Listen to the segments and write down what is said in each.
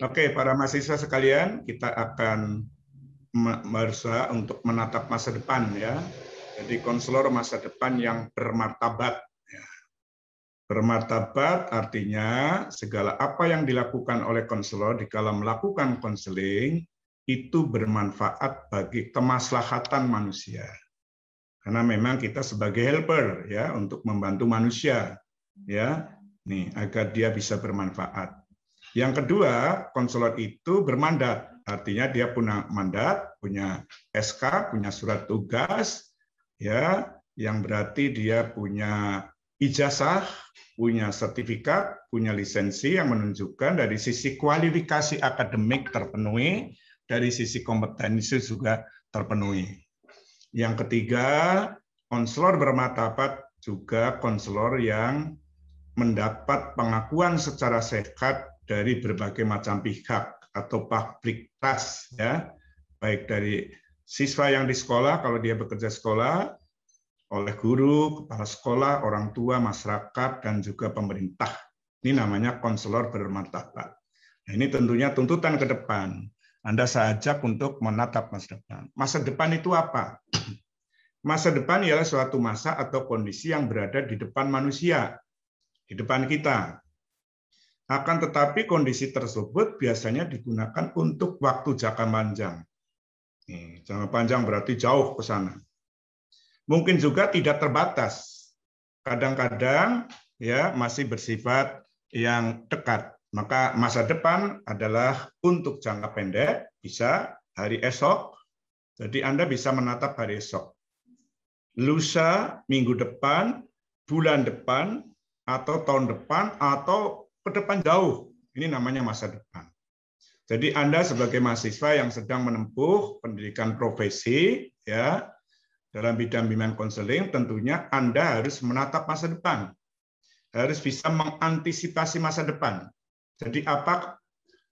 Oke, para mahasiswa sekalian, kita akan berusaha untuk menatap masa depan ya. Jadi konselor masa depan yang bermartabat. Ya. Bermartabat artinya segala apa yang dilakukan oleh konselor dikala melakukan konseling itu bermanfaat bagi kemaslahatan manusia. Karena memang kita sebagai helper ya untuk membantu manusia ya, nih agar dia bisa bermanfaat. Yang kedua, konselor itu bermandat, artinya dia punya mandat, punya SK, punya surat tugas, ya, yang berarti dia punya ijazah, punya sertifikat, punya lisensi yang menunjukkan dari sisi kualifikasi akademik terpenuhi, dari sisi kompetensi juga terpenuhi. Yang ketiga, konselor bermartabat juga konselor yang mendapat pengakuan secara sehat dari berbagai macam pihak atau public trust ya, baik dari siswa yang di sekolah kalau dia bekerja sekolah, oleh guru, kepala sekolah, orang tua, masyarakat dan juga pemerintah. Ini namanya konselor bermartabat. Nah, ini tentunya tuntutan ke depan. Anda saya ajak untuk menatap masa depan. Masa depan itu apa? Masa depan ialah suatu masa atau kondisi yang berada di depan manusia, di depan kita. Akan tetapi kondisi tersebut biasanya digunakan untuk waktu jangka panjang. Jangka panjang berarti jauh ke sana. Mungkin juga tidak terbatas. Kadang-kadang ya masih bersifat yang dekat. Maka masa depan adalah untuk jangka pendek, bisa hari esok. Jadi Anda bisa menatap hari esok. Lusa, minggu depan, bulan depan, atau tahun depan, atau ke depan jauh. Ini namanya masa depan. Jadi Anda sebagai mahasiswa yang sedang menempuh pendidikan profesi ya dalam bidang bimbingan konseling, tentunya Anda harus menatap masa depan. Harus bisa mengantisipasi masa depan. Jadi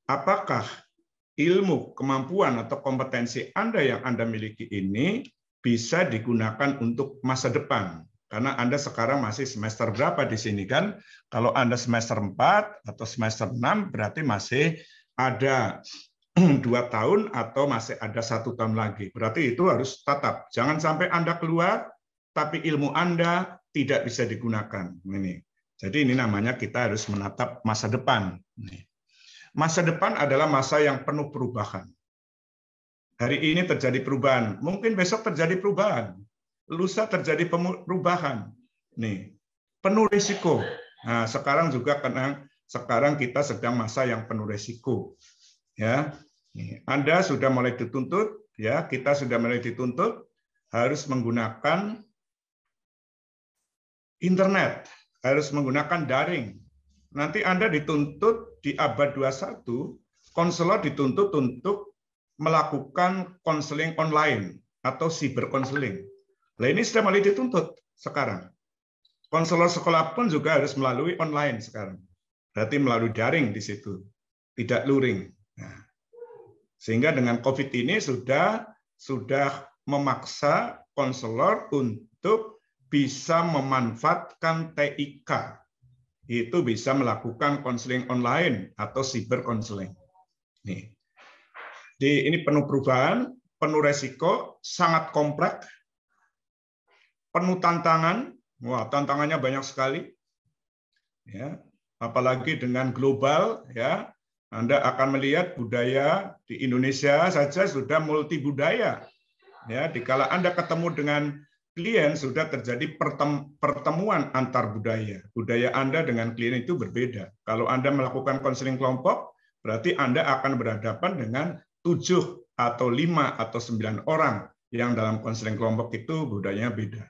apakah ilmu, kemampuan atau kompetensi Anda yang Anda miliki ini bisa digunakan untuk masa depan? Karena Anda sekarang masih semester berapa di sini kan? Kalau Anda semester 4 atau semester 6 berarti masih ada 2 tahun atau masih ada 1 tahun lagi. Berarti itu harus tetap. Jangan sampai Anda keluar, tapi ilmu Anda tidak bisa digunakan. Jadi ini namanya kita harus menatap masa depan. Masa depan adalah masa yang penuh perubahan. Hari ini terjadi perubahan, mungkin besok terjadi perubahan. Lusa terjadi perubahan. Nih, penuh risiko. Nah, sekarang juga karena sekarang kita sedang masa yang penuh risiko. Ya. Anda sudah mulai dituntut, ya, kita sudah mulai dituntut harus menggunakan internet, harus menggunakan daring. Nanti Anda dituntut di abad 21, konselor dituntut untuk melakukan konseling online atau cyber konseling. Nah, ini sudah mulai dituntut sekarang. Konselor sekolah pun juga harus melalui online sekarang. Berarti melalui daring di situ, tidak luring. Nah, sehingga dengan COVID ini sudah memaksa konselor untuk bisa memanfaatkan TIK. Itu bisa melakukan konseling online atau cyber konseling. Ini penuh perubahan, penuh resiko, sangat kompleks. Penuh tantangan, wah tantangannya banyak sekali, ya, apalagi dengan global, ya, Anda akan melihat budaya di Indonesia saja sudah multi budaya, ya, dikala Anda ketemu dengan klien sudah terjadi pertemuan antar budaya, budaya Anda dengan klien itu berbeda. Kalau Anda melakukan konseling kelompok, berarti Anda akan berhadapan dengan 7 atau 5 atau 9 orang yang dalam konseling kelompok itu budayanya beda.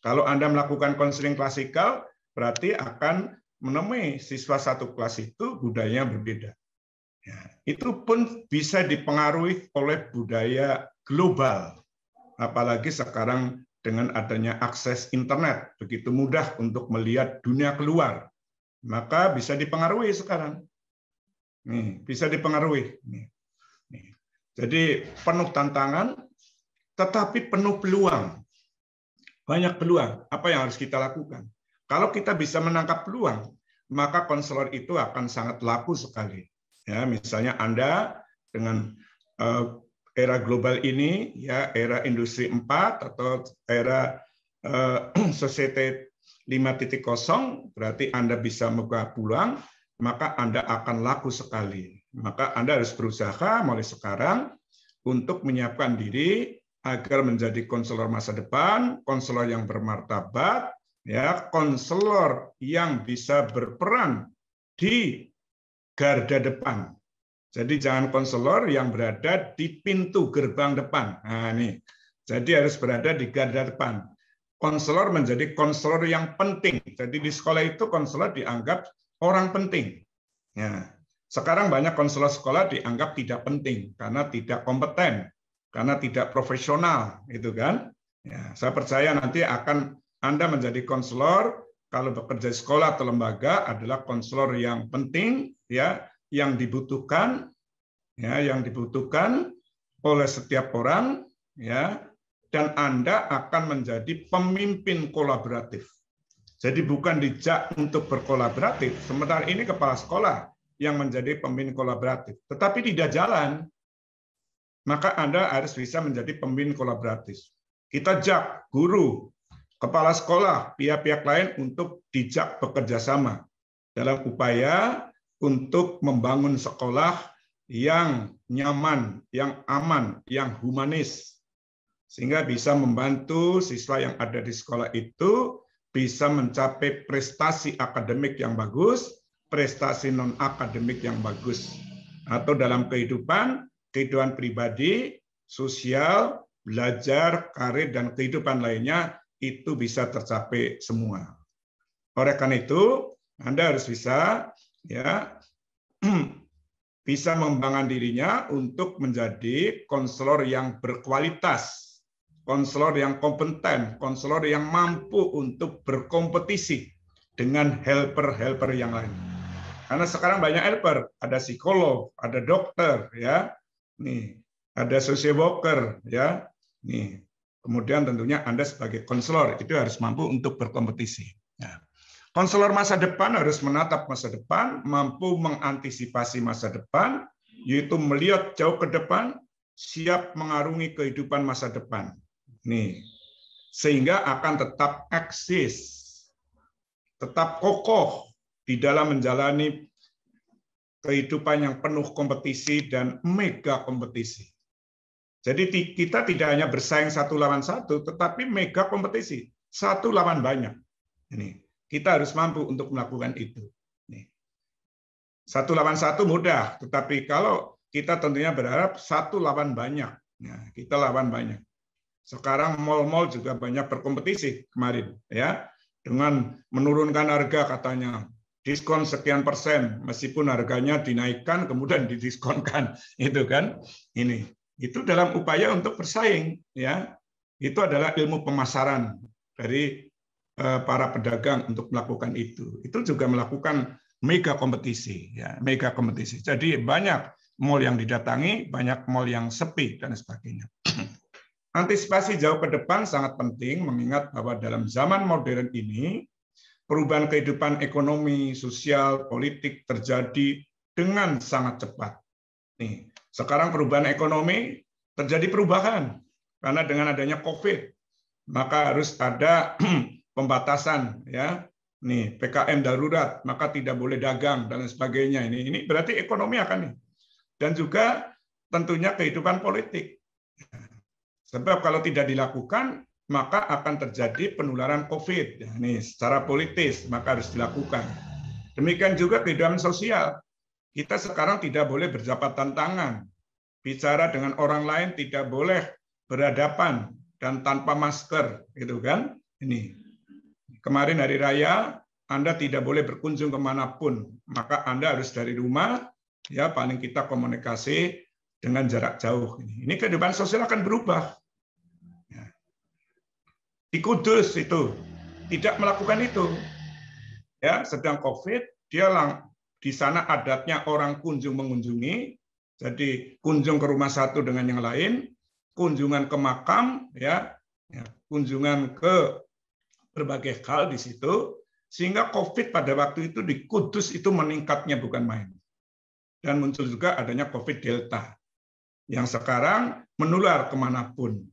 Kalau Anda melakukan konseling klasikal, berarti akan menemui siswa satu kelas itu budayanya berbeda. Ya, itu pun bisa dipengaruhi oleh budaya global. Apalagi sekarang dengan adanya akses internet, begitu mudah untuk melihat dunia keluar. Maka bisa dipengaruhi sekarang. Bisa dipengaruhi. Jadi penuh tantangan, tetapi penuh peluang. Banyak peluang. Apa yang harus kita lakukan? Kalau kita bisa menangkap peluang, maka konselor itu akan sangat laku sekali. Ya, misalnya Anda dengan era global ini, ya era industri 4 atau era society 5.0, berarti Anda bisa membuka peluang, maka Anda akan laku sekali. Maka Anda harus berusaha mulai sekarang untuk menyiapkan diri agar menjadi konselor masa depan, konselor yang bermartabat, ya, konselor yang bisa berperan di garda depan. Jadi jangan konselor yang berada di pintu gerbang depan. Nah, ini. Jadi harus berada di garda depan. Konselor menjadi konselor yang penting. Jadi di sekolah itu konselor dianggap orang penting. Ya. Sekarang banyak konselor sekolah dianggap tidak penting karena tidak kompeten, karena tidak profesional, itu kan? Ya, saya percaya nanti akan Anda menjadi konselor kalau bekerja di sekolah atau lembaga adalah konselor yang penting, ya, yang dibutuhkan, ya, yang dibutuhkan oleh setiap orang, ya, dan Anda akan menjadi pemimpin kolaboratif. Jadi bukan dijak untuk berkolaboratif. Sementara ini kepala sekolah yang menjadi pemimpin kolaboratif, tetapi tidak jalan. Maka Anda harus bisa menjadi pemimpin kolaboratif. Kita jak guru, kepala sekolah, pihak-pihak lain untuk dijak bekerja sama dalam upaya untuk membangun sekolah yang nyaman, yang aman, yang humanis, sehingga bisa membantu siswa yang ada di sekolah itu bisa mencapai prestasi akademik yang bagus, prestasi non-akademik yang bagus, atau dalam kehidupan pribadi, sosial, belajar, karir, dan kehidupan lainnya itu bisa tercapai semua. Oleh karena itu, Anda harus bisa, ya, bisa mengembangkan dirinya untuk menjadi konselor yang berkualitas, konselor yang kompeten, konselor yang mampu untuk berkompetisi dengan helper-helper yang lain. Karena sekarang banyak helper, ada psikolog, ada dokter, ya, nih, ada social worker, ya, nih. Kemudian tentunya Anda sebagai konselor itu harus mampu untuk berkompetisi. Ya. Konselor masa depan harus menatap masa depan, mampu mengantisipasi masa depan, yaitu melihat jauh ke depan, siap mengarungi kehidupan masa depan. Nih, sehingga akan tetap eksis, tetap kokoh di dalam menjalani kehidupan yang penuh kompetisi dan mega kompetisi. Jadi kita tidak hanya bersaing satu lawan satu, tetapi mega kompetisi, satu lawan banyak. Ini. Kita harus mampu untuk melakukan itu. Satu lawan satu mudah, tetapi kalau kita tentunya berharap satu lawan banyak. Nah, kita lawan banyak. Sekarang mal-mal juga banyak berkompetisi kemarin, ya, dengan menurunkan harga katanya, diskon sekian persen, meskipun harganya dinaikkan kemudian didiskonkan, itu kan? Ini itu dalam upaya untuk bersaing, ya. Itu adalah ilmu pemasaran dari para pedagang untuk melakukan itu. Itu juga melakukan mega kompetisi, ya, mega kompetisi. Jadi banyak mal yang didatangi, banyak mal yang sepi dan sebagainya. Antisipasi jauh ke depan sangat penting, mengingat bahwa dalam zaman modern ini perubahan kehidupan ekonomi, sosial, politik terjadi dengan sangat cepat. Nih, sekarang perubahan ekonomi terjadi perubahan karena dengan adanya COVID, maka harus ada pembatasan, ya, nih PKM darurat, maka tidak boleh dagang dan sebagainya. Ini berarti ekonomi akan nih, dan juga tentunya kehidupan politik. Sebab kalau tidak dilakukan, maka akan terjadi penularan COVID. Nih secara politis maka harus dilakukan. Demikian juga kehidupan sosial. Kita sekarang tidak boleh berjabatan tangan, bicara dengan orang lain tidak boleh berhadapan dan tanpa masker, gitu kan? Ini. Kemarin hari raya, Anda tidak boleh berkunjung kemanapun, maka Anda harus dari rumah, ya paling kita komunikasi dengan jarak jauh. Ini kehidupan sosial akan berubah. Di Kudus itu tidak melakukan itu, ya sedang COVID, dia di sana adatnya orang kunjung mengunjungi, jadi kunjung ke rumah satu dengan yang lain, kunjungan ke makam, ya kunjungan ke berbagai hal di situ, sehingga COVID pada waktu itu di Kudus itu meningkatnya bukan main. dan muncul juga adanya COVID Delta yang sekarang menular kemanapun.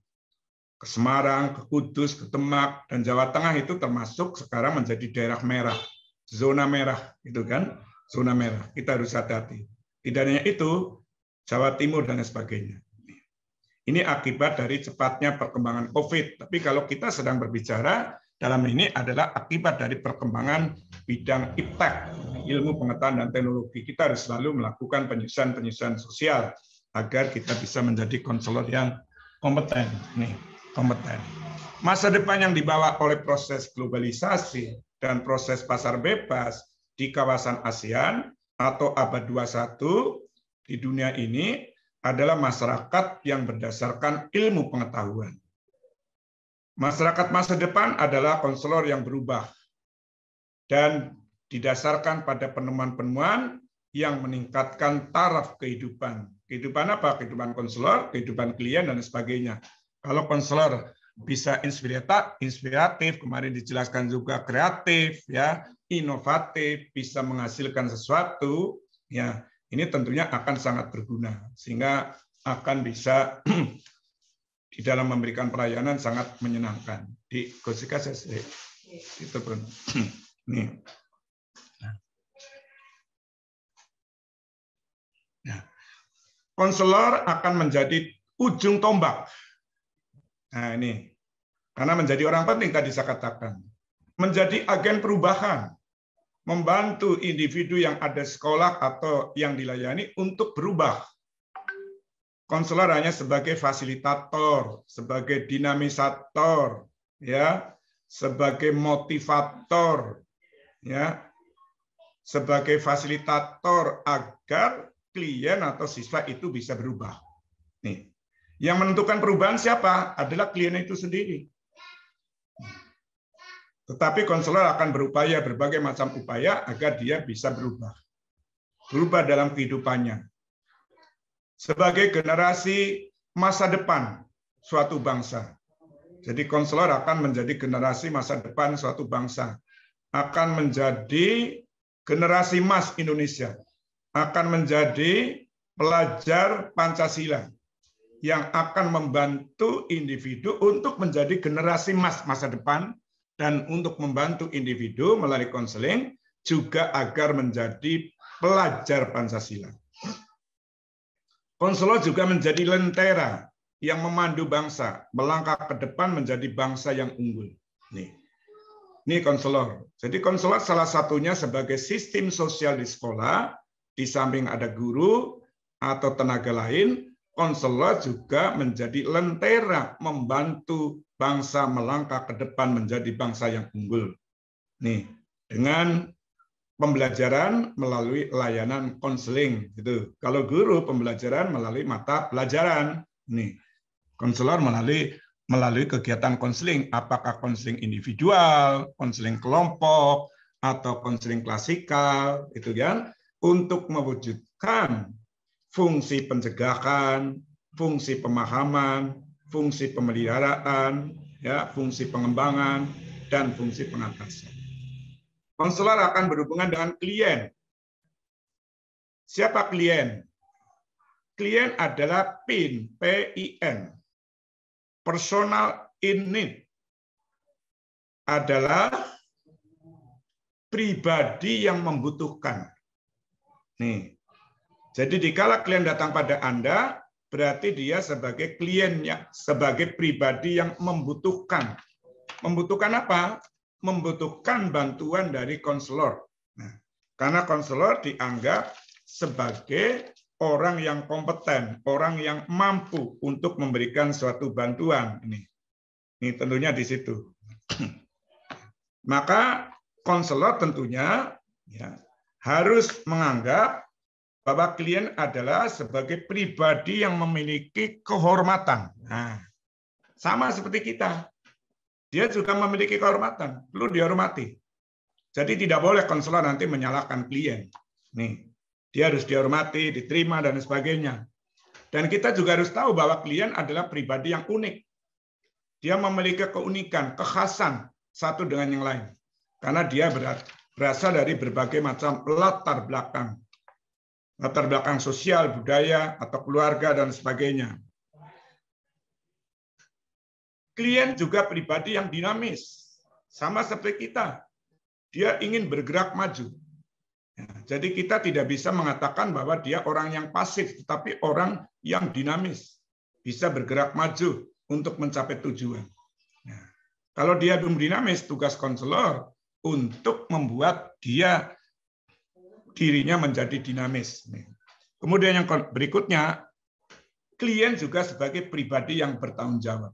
Ke Semarang, ke Kudus, ke Demak, dan Jawa Tengah itu termasuk sekarang menjadi daerah merah, zona merah, gitu kan? Zona merah. Kita harus hati-hati. Tidak hanya itu, Jawa Timur dan sebagainya. Ini akibat dari cepatnya perkembangan COVID. Tapi kalau kita sedang berbicara dalam ini adalah akibat dari perkembangan bidang iptek, ilmu pengetahuan dan teknologi. Kita harus selalu melakukan penyusunan sosial agar kita bisa menjadi konselor yang kompeten. Nih, kompeten. Masa depan yang dibawa oleh proses globalisasi dan proses pasar bebas di kawasan ASEAN atau abad 21 di dunia ini adalah masyarakat yang berdasarkan ilmu pengetahuan. Masyarakat masa depan adalah konselor yang berubah dan didasarkan pada penemuan-penemuan yang meningkatkan taraf kehidupan. Kehidupan apa? Kehidupan konselor, kehidupan klien, dan sebagainya. Kalau konselor bisa inspiratif, kemarin dijelaskan juga kreatif, ya, inovatif, bisa menghasilkan sesuatu, ya, ini tentunya akan sangat berguna, sehingga akan bisa di dalam memberikan pelayanan sangat menyenangkan. Di Gosika itu pun. Nih. Nah, konselor akan menjadi ujung tombak. Nah, ini karena menjadi orang penting tadi saya katakan, menjadi agen perubahan, membantu individu yang ada sekolah atau yang dilayani untuk berubah. Konselor hanya sebagai fasilitator, sebagai dinamisator, ya, sebagai motivator, ya, sebagai fasilitator agar klien atau siswa itu bisa berubah. Nih, yang menentukan perubahan siapa? Adalah klien itu sendiri. Tetapi konselor akan berupaya berbagai macam upaya agar dia bisa berubah. Berubah dalam kehidupannya. Sebagai generasi masa depan suatu bangsa. Jadi konselor akan menjadi generasi masa depan suatu bangsa. Akan menjadi generasi emas Indonesia. Akan menjadi pelajar Pancasila yang akan membantu individu untuk menjadi generasi emas masa depan dan untuk membantu individu melalui konseling juga agar menjadi pelajar Pancasila. Konselor juga menjadi lentera yang memandu bangsa, melangkah ke depan menjadi bangsa yang unggul. Ini konselor. Jadi konselor salah satunya sebagai sistem sosial di sekolah, di samping ada guru atau tenaga lain, konselor juga menjadi lentera membantu bangsa melangkah ke depan menjadi bangsa yang unggul. Dengan pembelajaran melalui layanan konseling, gitu. Kalau guru pembelajaran melalui mata pelajaran, konselor melalui kegiatan konseling, apakah konseling individual, konseling kelompok, atau konseling klasikal, itu kan, untuk mewujudkan fungsi pencegahan, fungsi pemahaman, fungsi pemeliharaan, ya, fungsi pengembangan, dan fungsi pengatasan. Konselor akan berhubungan dengan klien. Siapa klien? Klien adalah PIN, P-I-N. Personal in need. Adalah pribadi yang membutuhkan. Jadi dikala klien datang pada Anda, berarti dia sebagai kliennya, sebagai pribadi yang membutuhkan. Membutuhkan apa? Membutuhkan bantuan dari konselor. Karena konselor dianggap sebagai orang yang kompeten, orang yang mampu untuk memberikan suatu bantuan. Ini tentunya di situ. Maka konselor tentunya ya, harus menganggap bahwa klien adalah sebagai pribadi yang memiliki kehormatan. Sama seperti kita. Dia juga memiliki kehormatan, perlu dihormati. Jadi tidak boleh konselor nanti menyalahkan klien. Dia harus dihormati, diterima, dan sebagainya. Dan kita juga harus tahu bahwa klien adalah pribadi yang unik. Dia memiliki keunikan, kekhasan satu dengan yang lain. Karena dia berasal dari berbagai macam latar belakang. latar belakang sosial, budaya, atau keluarga, dan sebagainya. Klien juga pribadi yang dinamis, sama seperti kita. Dia ingin bergerak maju. Jadi kita tidak bisa mengatakan bahwa dia orang yang pasif, tetapi orang yang dinamis, bisa bergerak maju untuk mencapai tujuan. Kalau dia belum dinamis, tugas konselor untuk membuat dia dirinya menjadi dinamis. Kemudian yang berikutnya, klien juga sebagai pribadi yang bertanggung jawab.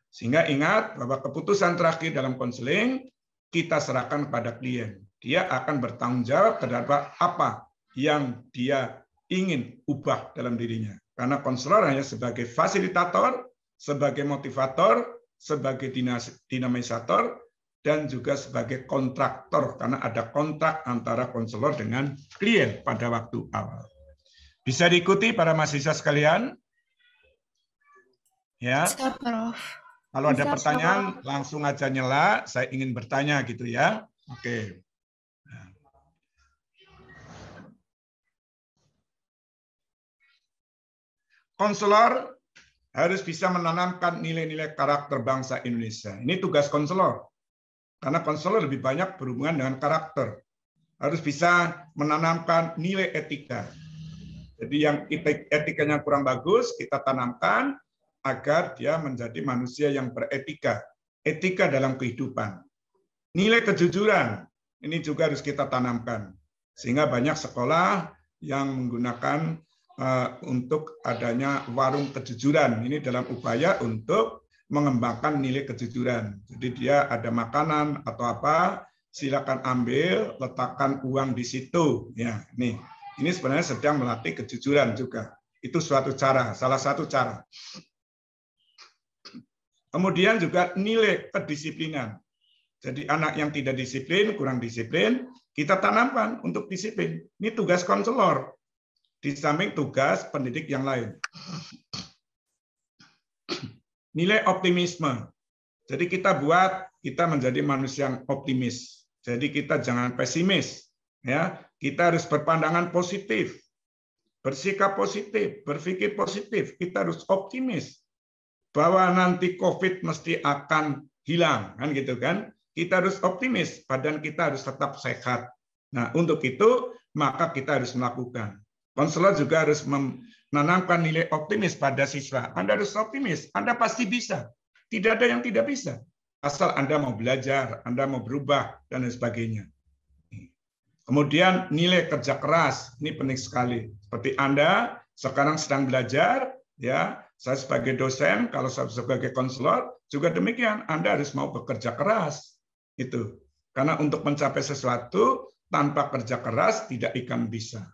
Sehingga ingat bahwa keputusan terakhir dalam konseling kita serahkan kepada klien. Dia akan bertanggung jawab terhadap apa yang dia ingin ubah dalam dirinya. Karena konselor hanya sebagai fasilitator, sebagai motivator, sebagai dinamisator, dan juga sebagai kontraktor, karena ada kontrak antara konselor dengan klien pada waktu awal. Bisa diikuti para mahasiswa sekalian? Ya. Bisa, Prof. Kalau ada pertanyaan, langsung aja nyela, saya ingin bertanya gitu ya. Oke. Konselor harus bisa menanamkan nilai-nilai karakter bangsa Indonesia. Ini tugas konselor. Karena konselor lebih banyak berhubungan dengan karakter. Harus bisa menanamkan nilai etika. Jadi yang etikanya kurang bagus, kita tanamkan agar dia menjadi manusia yang beretika. Etika dalam kehidupan. Nilai kejujuran, ini juga harus kita tanamkan. Sehingga banyak sekolah yang menggunakan untuk adanya warung kejujuran. Ini dalam upaya untuk mengembangkan nilai kejujuran. Jadi dia ada makanan atau apa, silakan ambil, letakkan uang di situ. Ya, nih. Ini sebenarnya sedang melatih kejujuran juga. Itu suatu cara, salah satu cara. Kemudian juga nilai kedisiplinan. Jadi anak yang tidak disiplin, kurang disiplin, kita tanamkan untuk disiplin. Ini tugas konselor. Di samping tugas pendidik yang lain. Nilai optimisme. Jadi kita menjadi manusia yang optimis. Jadi kita jangan pesimis. Ya, kita harus berpandangan positif. Bersikap positif, berpikir positif. Kita harus optimis. Bahwa nanti COVID mesti akan hilang, kan gitu kan? Kita harus optimis, badan kita harus tetap sehat. Nah, untuk itu maka kita harus melakukan. Konselor juga harus menanamkan nilai optimis pada siswa. Anda harus optimis, Anda pasti bisa. Tidak ada yang tidak bisa. Asal Anda mau belajar, Anda mau berubah, dan lain sebagainya. Kemudian nilai kerja keras, ini penting sekali. Seperti Anda sekarang sedang belajar, ya, saya sebagai dosen, kalau saya sebagai konselor, juga demikian. Anda harus mau bekerja keras. Itu. Karena untuk mencapai sesuatu, tanpa kerja keras, tidak akan bisa.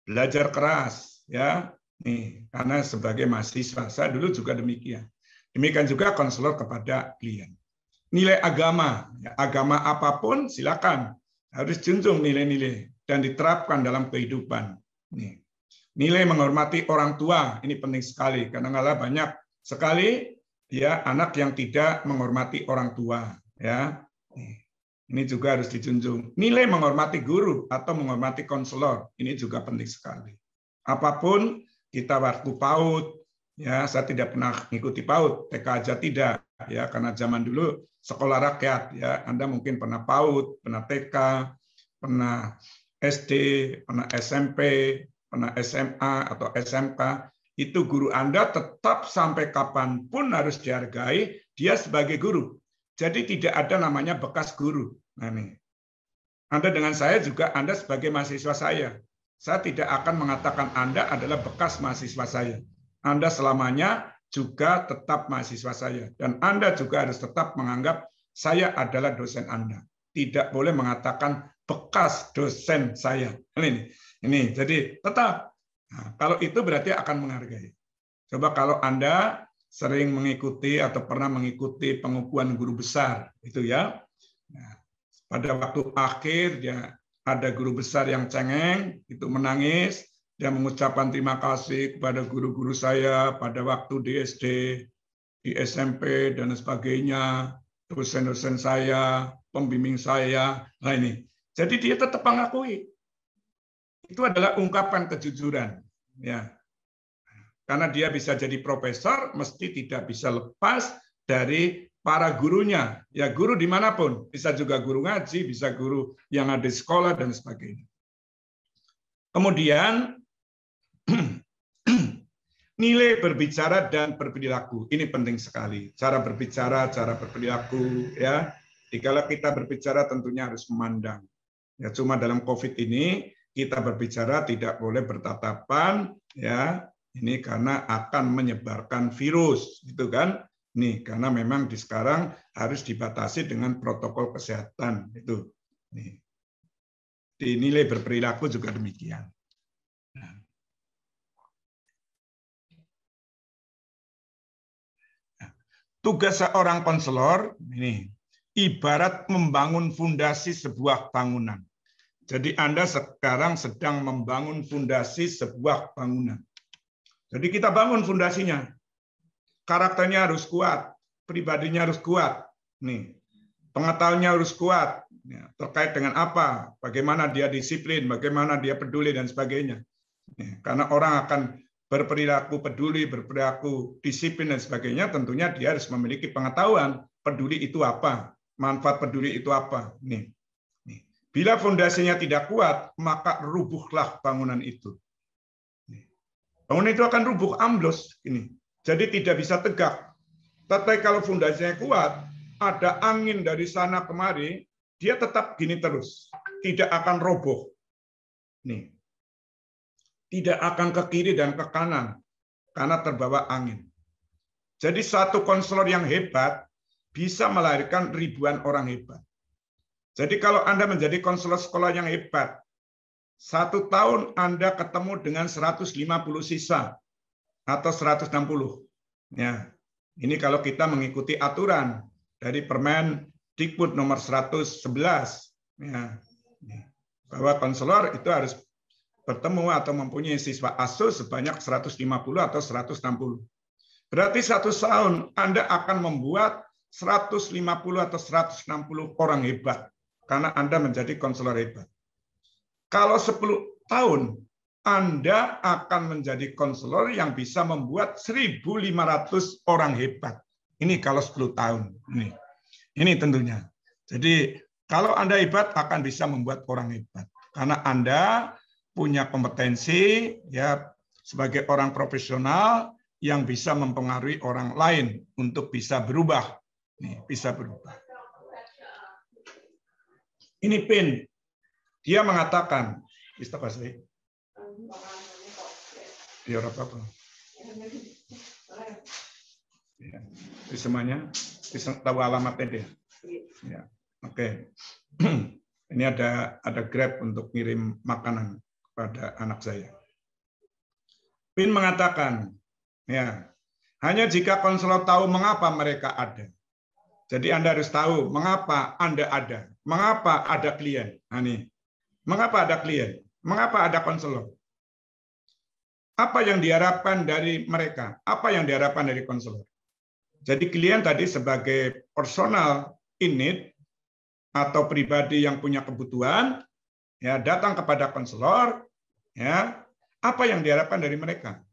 Belajar keras, ya. Nih, karena sebagai mahasiswa, saya dulu juga demikian. Demikian juga konselor kepada klien. Nilai agama, ya, agama apapun silakan. Harus junjung nilai-nilai dan diterapkan dalam kehidupan. Nih. Nilai menghormati orang tua, ini penting sekali. Kadang-kadang banyak sekali ya anak yang tidak menghormati orang tua. Ya, ini juga harus dijunjung. Nilai menghormati guru atau menghormati konselor, ini juga penting sekali. Apapun kita waktu PAUD, ya saya tidak pernah mengikuti PAUD, TK aja tidak, ya karena zaman dulu sekolah rakyat, ya Anda mungkin pernah PAUD, pernah TK, pernah SD, pernah SMP, pernah SMA atau SMK, itu guru Anda tetap sampai kapanpun harus dihargai, dia sebagai guru. Jadi tidak ada namanya bekas guru. Nah, nih. Anda dengan saya juga, Anda sebagai mahasiswa saya. Saya tidak akan mengatakan Anda adalah bekas mahasiswa saya. Anda selamanya juga tetap mahasiswa saya. Dan Anda juga harus tetap menganggap saya adalah dosen Anda. Tidak boleh mengatakan bekas dosen saya. Ini jadi tetap. Nah, kalau itu berarti akan menghargai. Coba kalau Anda sering mengikuti atau pernah mengikuti pengukuhan guru besar, itu ya. Nah, pada waktu akhir ya ada guru besar yang cengeng, itu menangis, dia mengucapkan terima kasih kepada guru-guru saya pada waktu di SD, di SMP dan sebagainya, dosen-dosen saya, pembimbing saya. Nah ini, jadi dia tetap mengakui. itu adalah ungkapan kejujuran. Ya. Karena dia bisa jadi profesor, mesti tidak bisa lepas dari para gurunya. Ya, guru dimanapun. Bisa juga guru ngaji, bisa guru yang ada di sekolah, dan sebagainya. Kemudian, nilai berbicara dan berperilaku. Ini penting sekali. Cara berbicara, cara berperilaku. Ya. Jikalau kita berbicara tentunya harus memandang. Ya, cuma dalam COVID ini, kita berbicara tidak boleh bertatapan, ya. Ini karena akan menyebarkan virus, gitu kan? Nih, karena memang di sekarang harus dibatasi dengan protokol kesehatan, itu. Nih. Di nilai berperilaku juga demikian. Nah. Tugas seorang konselor ini ibarat membangun fondasi sebuah bangunan. Jadi Anda sekarang sedang membangun fondasi sebuah bangunan. Jadi kita bangun fondasinya. Karakternya harus kuat, pribadinya harus kuat. Nih, pengetahuannya harus kuat. Ya, terkait dengan apa? Bagaimana dia disiplin, bagaimana dia peduli dan sebagainya. Ya, karena orang akan berperilaku peduli, berperilaku disiplin dan sebagainya, tentunya dia harus memiliki pengetahuan peduli itu apa, manfaat peduli itu apa. Nih. Bila fondasinya tidak kuat, maka rubuhlah bangunan itu. Bangunan itu akan rubuh, ambles. Ini. Jadi tidak bisa tegak. Tetapi kalau fondasinya kuat, ada angin dari sana kemari, dia tetap gini terus. Tidak akan roboh. Nih. Tidak akan ke kiri dan ke kanan, karena terbawa angin. Jadi satu konselor yang hebat bisa melahirkan ribuan orang hebat. Jadi kalau Anda menjadi konselor sekolah yang hebat, 1 tahun Anda ketemu dengan 150 siswa atau 160. Ya, ini kalau kita mengikuti aturan dari Permen Dikbud nomor 111, ya, bahwa konselor itu harus bertemu atau mempunyai siswa asuh sebanyak 150 atau 160. Berarti 1 tahun Anda akan membuat 150 atau 160 orang hebat karena Anda menjadi konselor hebat. Kalau 10 tahun, Anda akan menjadi konselor yang bisa membuat 1.500 orang hebat. Ini kalau 10 tahun. Ini tentunya. Jadi kalau Anda hebat akan bisa membuat orang hebat. Karena Anda punya kompetensi ya sebagai orang profesional yang bisa mempengaruhi orang lain untuk bisa berubah. Bisa berubah. Ini Pin. Dia mengatakan, bisa pasti. Ya apa? Ya, semuanya bisa tahu alamatnya dia. Ya, oke. Ini ada Grab untuk ngirim makanan kepada anak saya. Pin mengatakan, ya, hanya jika konselor tahu mengapa mereka ada. Jadi Anda harus tahu mengapa Anda ada, mengapa ada klien. Nah, nih. Mengapa ada klien? Mengapa ada konselor? Apa yang diharapkan dari mereka? Apa yang diharapkan dari konselor? Jadi klien tadi sebagai personal in need atau pribadi yang punya kebutuhan, ya datang kepada konselor, ya apa yang diharapkan dari mereka?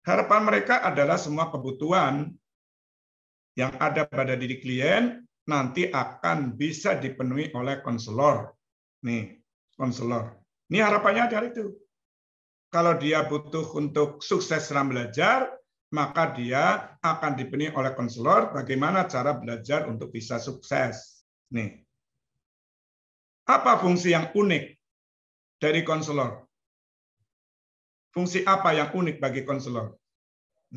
Harapan mereka adalah semua kebutuhan yang ada pada diri klien nanti akan bisa dipenuhi oleh konselor. Nih, konselor. Ini harapannya dari itu. Kalau dia butuh untuk sukses dalam belajar, maka dia akan dipenuhi oleh konselor bagaimana cara belajar untuk bisa sukses. Nih. Apa fungsi yang unik dari konselor? Fungsi apa yang unik bagi konselor?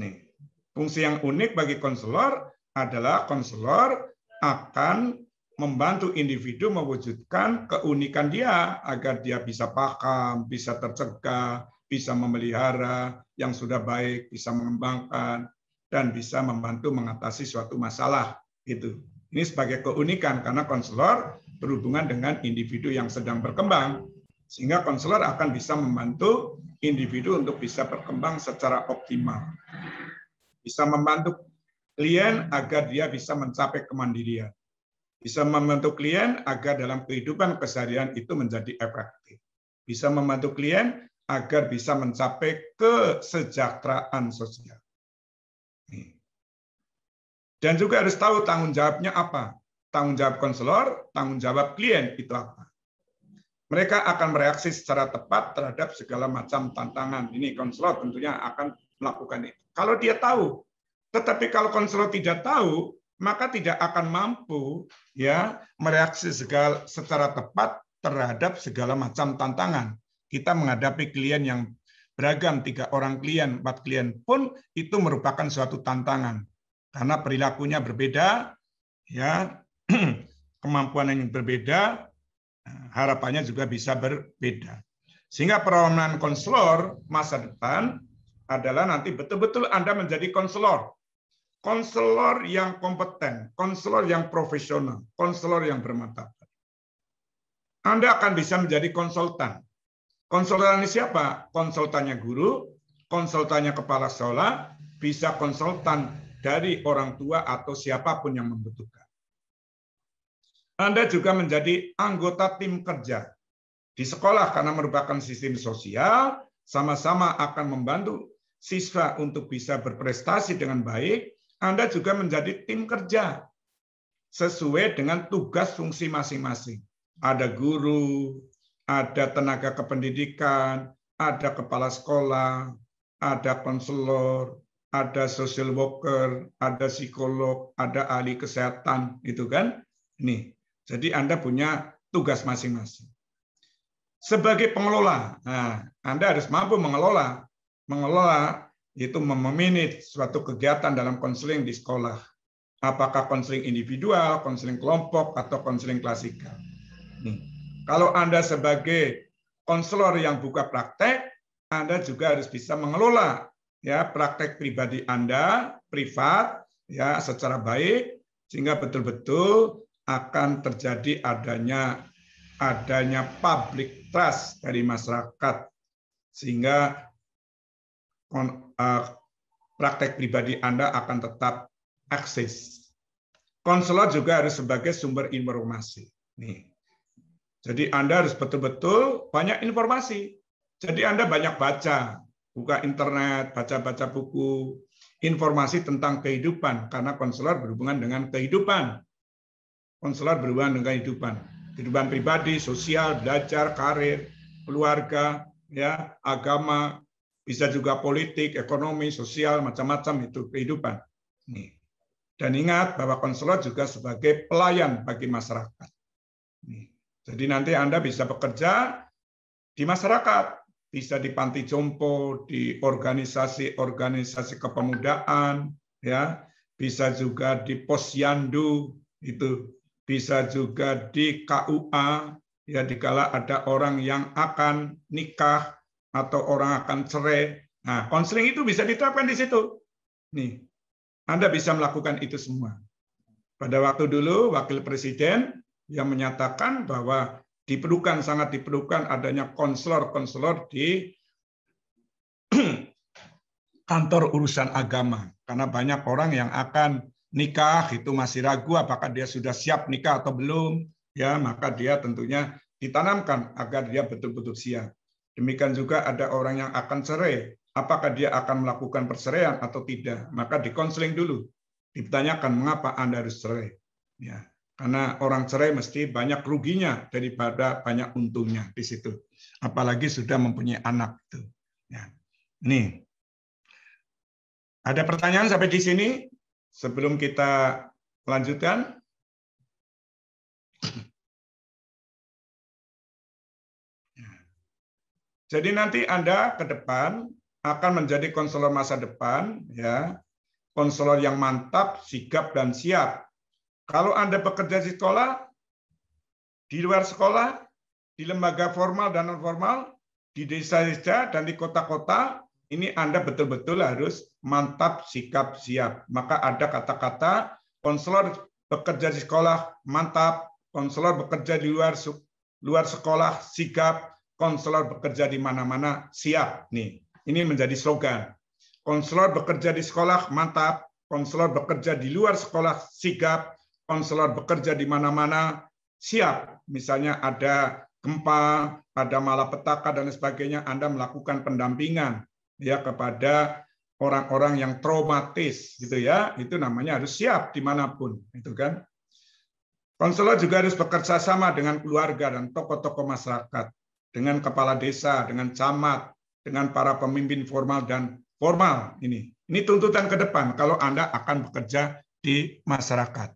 Nih. Fungsi yang unik bagi konselor adalah konselor akan membantu individu mewujudkan keunikan dia agar dia bisa paham, bisa tercegah, bisa memelihara yang sudah baik, bisa mengembangkan, dan bisa membantu mengatasi suatu masalah. Itu. Ini sebagai keunikan karena konselor berhubungan dengan individu yang sedang berkembang, sehingga konselor akan bisa membantu individu untuk bisa berkembang secara optimal. Bisa membantu klien agar dia bisa mencapai kemandirian. Bisa membantu klien agar dalam kehidupan keseharian itu menjadi efektif. bisa membantu klien agar bisa mencapai kesejahteraan sosial. Dan juga harus tahu tanggung jawabnya apa. Tanggung jawab konselor, tanggung jawab klien itu apa. Mereka akan bereaksi secara tepat terhadap segala macam tantangan. Ini konselor tentunya akan melakukan itu. Kalau dia tahu, tetapi kalau konselor tidak tahu, maka tidak akan mampu ya mereaksi secara tepat terhadap segala macam tantangan. Kita menghadapi klien yang beragam, 3 orang klien, 4 klien pun itu merupakan suatu tantangan karena perilakunya berbeda, ya kemampuan yang berbeda, harapannya juga bisa berbeda. Sehingga peranan konselor masa depan adalah nanti betul-betul Anda menjadi konselor. Konselor yang kompeten, konselor yang profesional, konselor yang bermartabat. Anda akan bisa menjadi konsultan. Konsultan ini siapa? Konsultannya guru, konsultannya kepala sekolah, bisa konsultan dari orang tua atau siapapun yang membutuhkan. Anda juga menjadi anggota tim kerja di sekolah karena merupakan sistem sosial, sama-sama akan membantu siswa untuk bisa berprestasi dengan baik. Anda juga menjadi tim kerja sesuai dengan tugas fungsi masing-masing. Ada guru, ada tenaga kependidikan, ada kepala sekolah, ada konselor, ada social worker, ada psikolog, ada ahli kesehatan, itu kan? Ini. Jadi Anda punya tugas masing-masing. Sebagai pengelola, nah, Anda harus mampu mengelola. Mengelola itu memanage suatu kegiatan dalam konseling di sekolah. Apakah konseling individual, konseling kelompok, atau konseling klasikal. Kalau Anda sebagai konselor yang buka praktek, Anda juga harus bisa mengelola ya praktek pribadi Anda, privat, ya secara baik, sehingga betul-betul akan terjadi adanya public trust dari masyarakat, sehingga praktek pribadi Anda akan tetap akses. Konselor juga harus sebagai sumber informasi. Nih. Jadi Anda harus betul-betul banyak informasi. Jadi Anda banyak baca, buka internet, baca-baca buku, informasi tentang kehidupan, karena konselor berhubungan dengan kehidupan. Konselor berhubungan dengan kehidupan pribadi, sosial, belajar, karir, keluarga, ya, agama, bisa juga politik, ekonomi, sosial, macam-macam itu kehidupan. Nih. Dan ingat bahwa konselor juga sebagai pelayan bagi masyarakat. Nih. Jadi nanti Anda bisa bekerja di masyarakat, bisa di panti jompo, di organisasi kepemudaan, ya, bisa juga di posyandu, itu bisa juga di KUA, ya dikala ada orang yang akan nikah atau orang akan cerai. Nah, konseling itu bisa diterapkan di situ. Nih, Anda bisa melakukan itu semua. Pada waktu dulu, Wakil Presiden yang menyatakan bahwa sangat diperlukan adanya konselor-konselor di kantor urusan agama. Karena banyak orang yang akan nikah itu masih ragu apakah dia sudah siap nikah atau belum, ya maka dia tentunya ditanamkan agar dia betul-betul siap. Demikian juga ada orang yang akan cerai, apakah dia akan melakukan perceraian atau tidak, maka dikonseling dulu, ditanyakan mengapa Anda harus cerai, ya karena orang cerai mesti banyak ruginya daripada banyak untungnya di situ, apalagi sudah mempunyai anak itu. Ya. Nih, ada pertanyaan sampai di sini? Sebelum kita lanjutkan, jadi nanti Anda ke depan akan menjadi konselor masa depan, ya, konselor yang mantap, sigap dan siap. Kalau Anda bekerja di sekolah, di luar sekolah, di lembaga formal dan non formal, di desa-desa dan di kota-kota, ini Anda betul-betul harus mantap, sikap, siap. Maka ada kata-kata konselor bekerja di sekolah mantap, konselor bekerja di luar sekolah sigap, konselor bekerja di mana-mana siap. Nih, ini menjadi slogan. Konselor bekerja di sekolah mantap, konselor bekerja di luar sekolah sigap, konselor bekerja di mana-mana siap. Misalnya ada gempa, pada malapetaka dan sebagainya, Anda melakukan pendampingan ya kepada orang-orang yang traumatis gitu ya, itu namanya harus siap dimanapun, itu kan. Konselor juga harus bekerja sama dengan keluarga dan tokoh-tokoh masyarakat, dengan kepala desa, dengan camat, dengan para pemimpin formal dan formal. Ini tuntutan ke depan kalau Anda akan bekerja di masyarakat.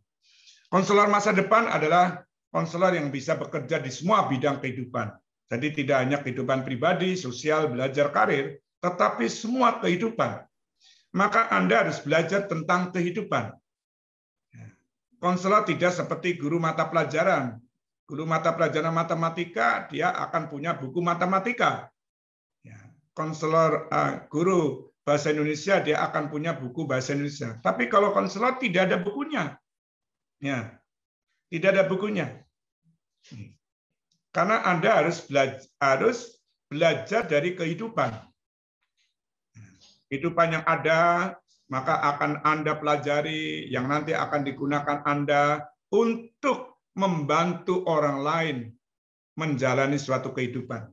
Konselor masa depan adalah konselor yang bisa bekerja di semua bidang kehidupan. Jadi tidak hanya kehidupan pribadi, sosial, belajar, karir, tetapi semua kehidupan. Maka Anda harus belajar tentang kehidupan. Konselor tidak seperti guru mata pelajaran. Guru mata pelajaran matematika, dia akan punya buku matematika. Konselor guru bahasa Indonesia, dia akan punya buku bahasa Indonesia. Tapi kalau konselor tidak ada bukunya. Ya, tidak ada bukunya. Karena Anda harus belajar dari kehidupan. Kehidupan yang ada, maka akan Anda pelajari, yang nanti akan digunakan Anda untuk membantu orang lain menjalani suatu kehidupan.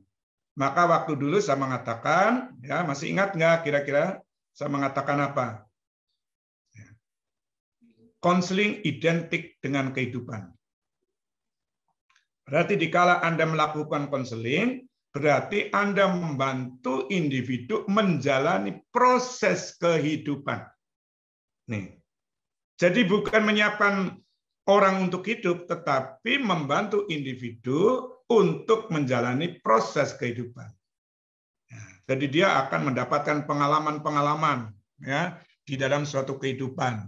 Maka waktu dulu saya mengatakan, ya masih ingat nggak kira-kira saya mengatakan apa? Konseling identik dengan kehidupan. Berarti dikala Anda melakukan konseling, berarti Anda membantu individu menjalani proses kehidupan. Nih. Jadi bukan menyiapkan orang untuk hidup, tetapi membantu individu untuk menjalani proses kehidupan. Jadi dia akan mendapatkan pengalaman-pengalaman ya di dalam suatu kehidupan.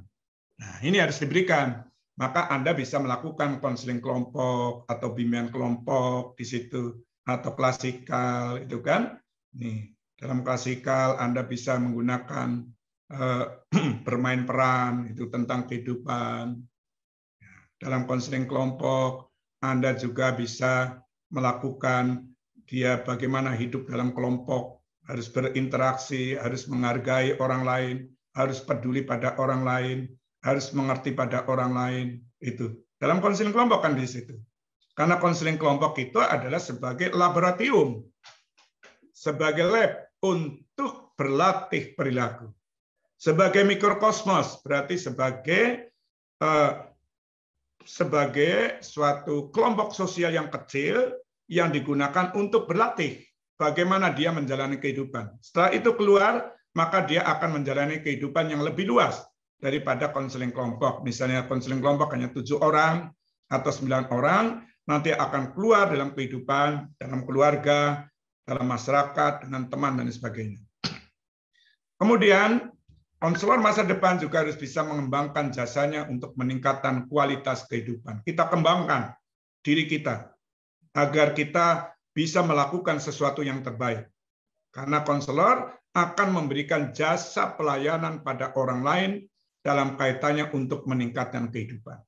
Nah, ini harus diberikan. Maka Anda bisa melakukan konseling kelompok atau bimbingan kelompok di situ atau klasikal itu kan. Nih, dalam klasikal Anda bisa menggunakan bermain peran itu tentang kehidupan. Dalam konseling kelompok Anda juga bisa melakukan dia bagaimana hidup dalam kelompok, harus berinteraksi, harus menghargai orang lain, harus peduli pada orang lain, harus mengerti pada orang lain. Itu dalam konseling kelompok kan di situ. Karena konseling kelompok itu adalah sebagai laboratorium, sebagai lab untuk berlatih perilaku. Sebagai mikrokosmos berarti sebagai suatu kelompok sosial yang kecil yang digunakan untuk berlatih bagaimana dia menjalani kehidupan. Setelah itu keluar, maka dia akan menjalani kehidupan yang lebih luas daripada konseling kelompok. Misalnya konseling kelompok hanya 7 orang atau 9 orang, nanti akan keluar dalam kehidupan, dalam keluarga, dalam masyarakat, dengan teman, dan sebagainya. Kemudian, konselor masa depan juga harus bisa mengembangkan jasanya untuk meningkatkan kualitas kehidupan. Kita kembangkan diri kita agar kita bisa melakukan sesuatu yang terbaik. Karena konselor akan memberikan jasa pelayanan pada orang lain dalam kaitannya untuk meningkatkan kehidupan.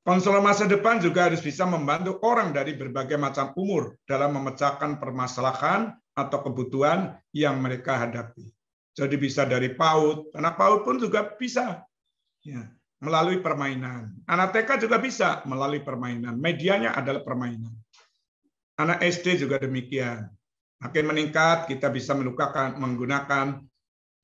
Konselor masa depan juga harus bisa membantu orang dari berbagai macam umur dalam memecahkan permasalahan atau kebutuhan yang mereka hadapi. Jadi bisa dari PAUD, anak PAUD pun juga bisa ya, melalui permainan. Anak TK juga bisa melalui permainan. Medianya adalah permainan. Anak SD juga demikian. Makin meningkat, kita bisa menggunakan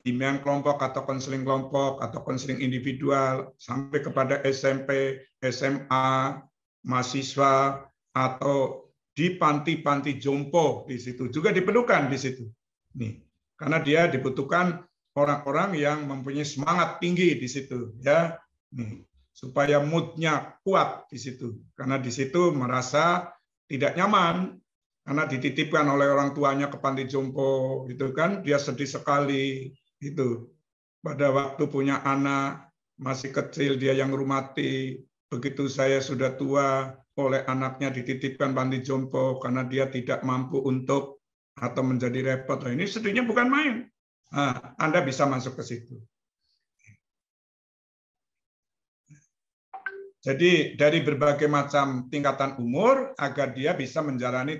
bimbingan kelompok atau konseling kelompok atau konseling individual sampai kepada SMP, SMA, mahasiswa atau di panti-panti jompo di situ juga diperlukan di situ. Nih, karena dia dibutuhkan orang-orang yang mempunyai semangat tinggi di situ ya. Nih, supaya mood-nya kuat di situ. Karena di situ merasa tidak nyaman karena dititipkan oleh orang tuanya ke panti jompo gitu kan, dia sedih sekali. Itu pada waktu punya anak masih kecil dia yang rumati, begitu saya sudah tua oleh anaknya dititipkan panti jompo karena dia tidak mampu untuk atau menjadi repot. Nah, ini sedihnya bukan main. Nah, Anda bisa masuk ke situ. Jadi dari berbagai macam tingkatan umur agar dia bisa menjalani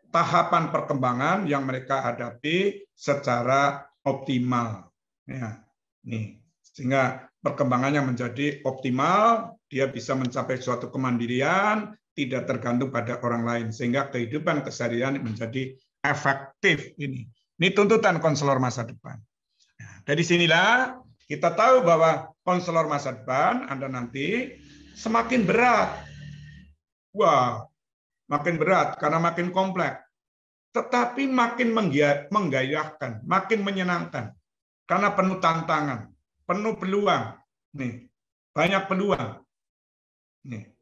tahapan perkembangan yang mereka hadapi secara optimal, ya, nih sehingga perkembangannya menjadi optimal, dia bisa mencapai suatu kemandirian, tidak tergantung pada orang lain, sehingga kehidupan keseharian menjadi efektif. Ini tuntutan konselor masa depan. Nah, dari sinilah kita tahu bahwa konselor masa depan Anda nanti semakin berat. Wah, makin berat karena makin kompleks. Tetapi makin menggairahkan, makin menyenangkan. Karena penuh tantangan, penuh peluang. Nih, banyak peluang. Nih.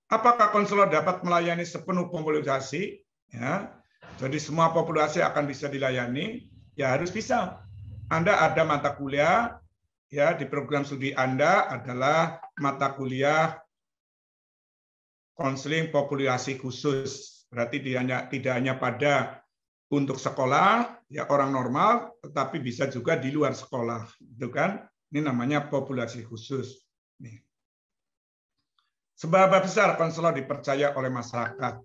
Apakah konselor dapat melayani sepenuh populasi? Ya, jadi semua populasi akan bisa dilayani. Ya harus bisa. Anda ada mata kuliah, ya di program studi Anda adalah mata kuliah konseling populasi khusus. Berarti tidak hanya pada untuk sekolah, ya orang normal, tetapi bisa juga di luar sekolah, gitu kan? Ini namanya populasi khusus. Nih. Seberapa besar konselor dipercaya oleh masyarakat?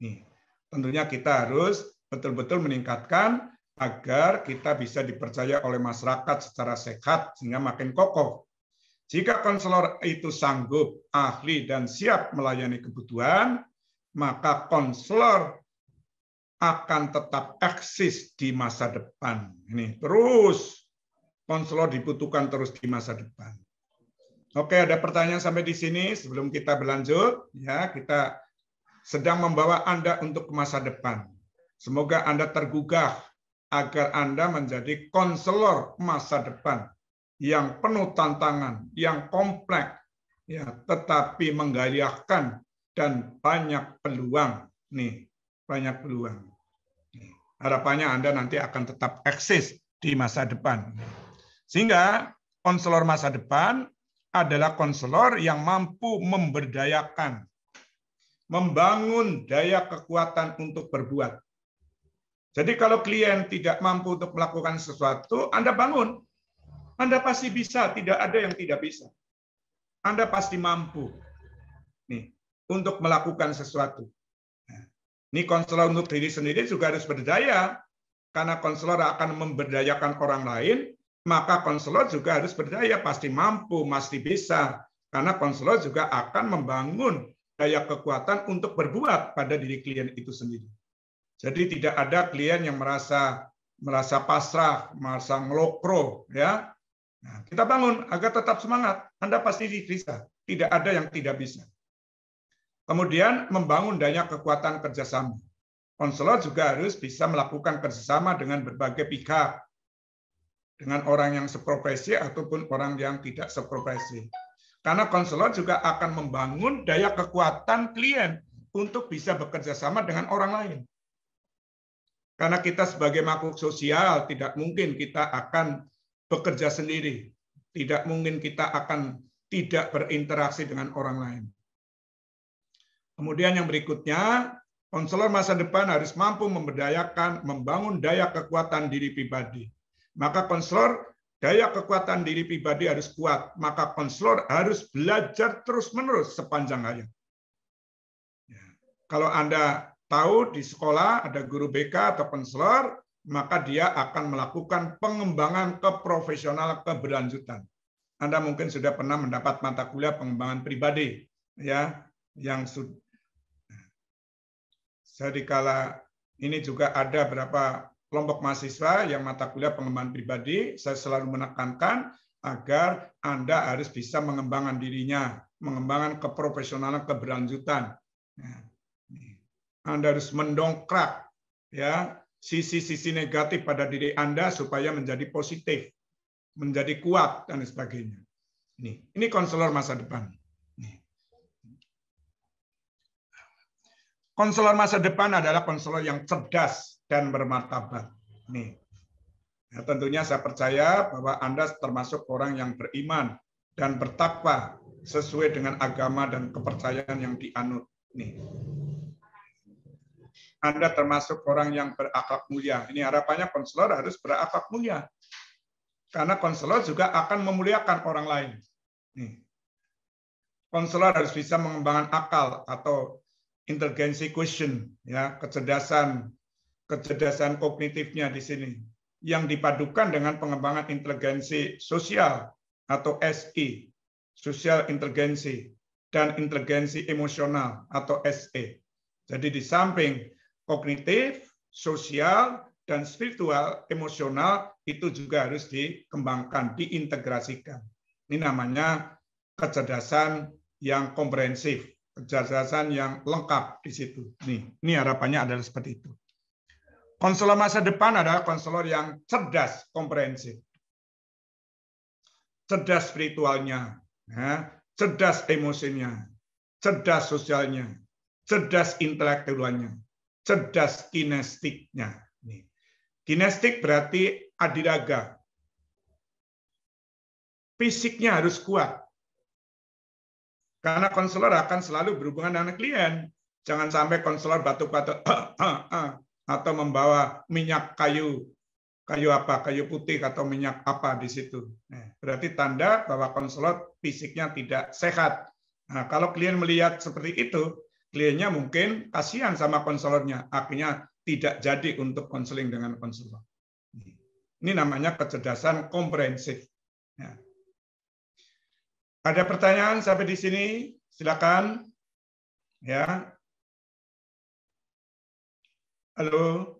Nih, tentunya kita harus betul-betul meningkatkan agar kita bisa dipercaya oleh masyarakat secara sehat sehingga makin kokoh. Jika konselor itu sanggup, ahli, dan siap melayani kebutuhan, maka konselor akan tetap eksis di masa depan. Ini terus konselor dibutuhkan terus di masa depan. Oke, ada pertanyaan sampai di sini sebelum kita berlanjut. Ya, kita sedang membawa Anda untuk ke masa depan. Semoga Anda tergugah agar Anda menjadi konselor masa depan yang penuh tantangan, yang kompleks, ya, tetapi menggairahkan dan banyak peluang. Nih, banyak peluang. Harapannya Anda nanti akan tetap eksis di masa depan. Sehingga konselor masa depan adalah konselor yang mampu memberdayakan, membangun daya kekuatan untuk berbuat. Jadi kalau klien tidak mampu untuk melakukan sesuatu, Anda bangun. Anda pasti bisa, tidak ada yang tidak bisa. Anda pasti mampu nih untuk melakukan sesuatu. Ini konselor untuk diri sendiri juga harus berdaya, karena konselor akan memberdayakan orang lain. Maka konselor juga harus berdaya, pasti mampu, pasti bisa. Karena konselor juga akan membangun daya kekuatan untuk berbuat pada diri klien itu sendiri. Jadi tidak ada klien yang merasa pasrah, merasa ngelokro, ya. Nah, kita bangun agar tetap semangat. Anda pasti bisa. Tidak ada yang tidak bisa. Kemudian membangun daya kekuatan kerjasama. Konselor juga harus bisa melakukan kerjasama dengan berbagai pihak. Dengan orang yang seprofesi ataupun orang yang tidak seprofesi. Karena konselor juga akan membangun daya kekuatan klien untuk bisa bekerja sama dengan orang lain. Karena kita sebagai makhluk sosial tidak mungkin kita akan bekerja sendiri. Tidak mungkin kita akan tidak berinteraksi dengan orang lain. Kemudian yang berikutnya, konselor masa depan harus mampu memberdayakan, membangun daya kekuatan diri pribadi. Maka konselor daya kekuatan diri pribadi harus kuat. Maka konselor harus belajar terus-menerus sepanjang hayat. Ya. Kalau Anda tahu di sekolah ada guru BK atau konselor, maka dia akan melakukan pengembangan keprofesional keberlanjutan. Anda mungkin sudah pernah mendapat mata kuliah pengembangan pribadi, ya, yang sedikala ini juga ada berapa kelompok mahasiswa yang mata kuliah pengembangan pribadi. Saya selalu menekankan agar Anda harus bisa mengembangkan dirinya, mengembangkan keprofesionalan keberlanjutan. Anda harus mendongkrak, ya, sisi-sisi negatif pada diri Anda supaya menjadi positif, menjadi kuat dan sebagainya. Ini konselor masa depan. Konselor masa depan adalah konselor yang cerdas dan bermartabat. Nih, ya, tentunya saya percaya bahwa Anda termasuk orang yang beriman dan bertakwa sesuai dengan agama dan kepercayaan yang dianut. Nih, Anda termasuk orang yang berakhlak mulia. Ini harapannya konselor harus berakhlak mulia, karena konselor juga akan memuliakan orang lain. Nih, konselor harus bisa mengembangkan akal atau inteligensi quotient, ya, kecerdasan kognitifnya di sini yang dipadukan dengan pengembangan inteligensi sosial atau SI, social inteligensi, dan inteligensi emosional atau SE. Jadi di samping kognitif, sosial, dan spiritual, emosional itu juga harus dikembangkan, diintegrasikan. Ini namanya kecerdasan yang komprehensif, kecerdasan yang lengkap di situ. Ini harapannya adalah seperti itu. Konselor masa depan adalah konselor yang cerdas, komprehensif. Cerdas spiritualnya, cerdas emosinya, cerdas sosialnya, cerdas intelektualnya, cerdas kinestiknya. Kinestik berarti adiraga. Fisiknya harus kuat. Karena konselor akan selalu berhubungan dengan klien. Jangan sampai konselor batuk-batuk atau membawa minyak kayu putih atau minyak apa di situ. Berarti tanda bahwa konselor fisiknya tidak sehat. Nah, kalau klien melihat seperti itu, kliennya mungkin kasihan sama konselornya, akhirnya tidak jadi untuk konseling dengan konselor. Ini namanya kecerdasan komprehensif. Ada pertanyaan sampai di sini? Silakan. Ya. Halo.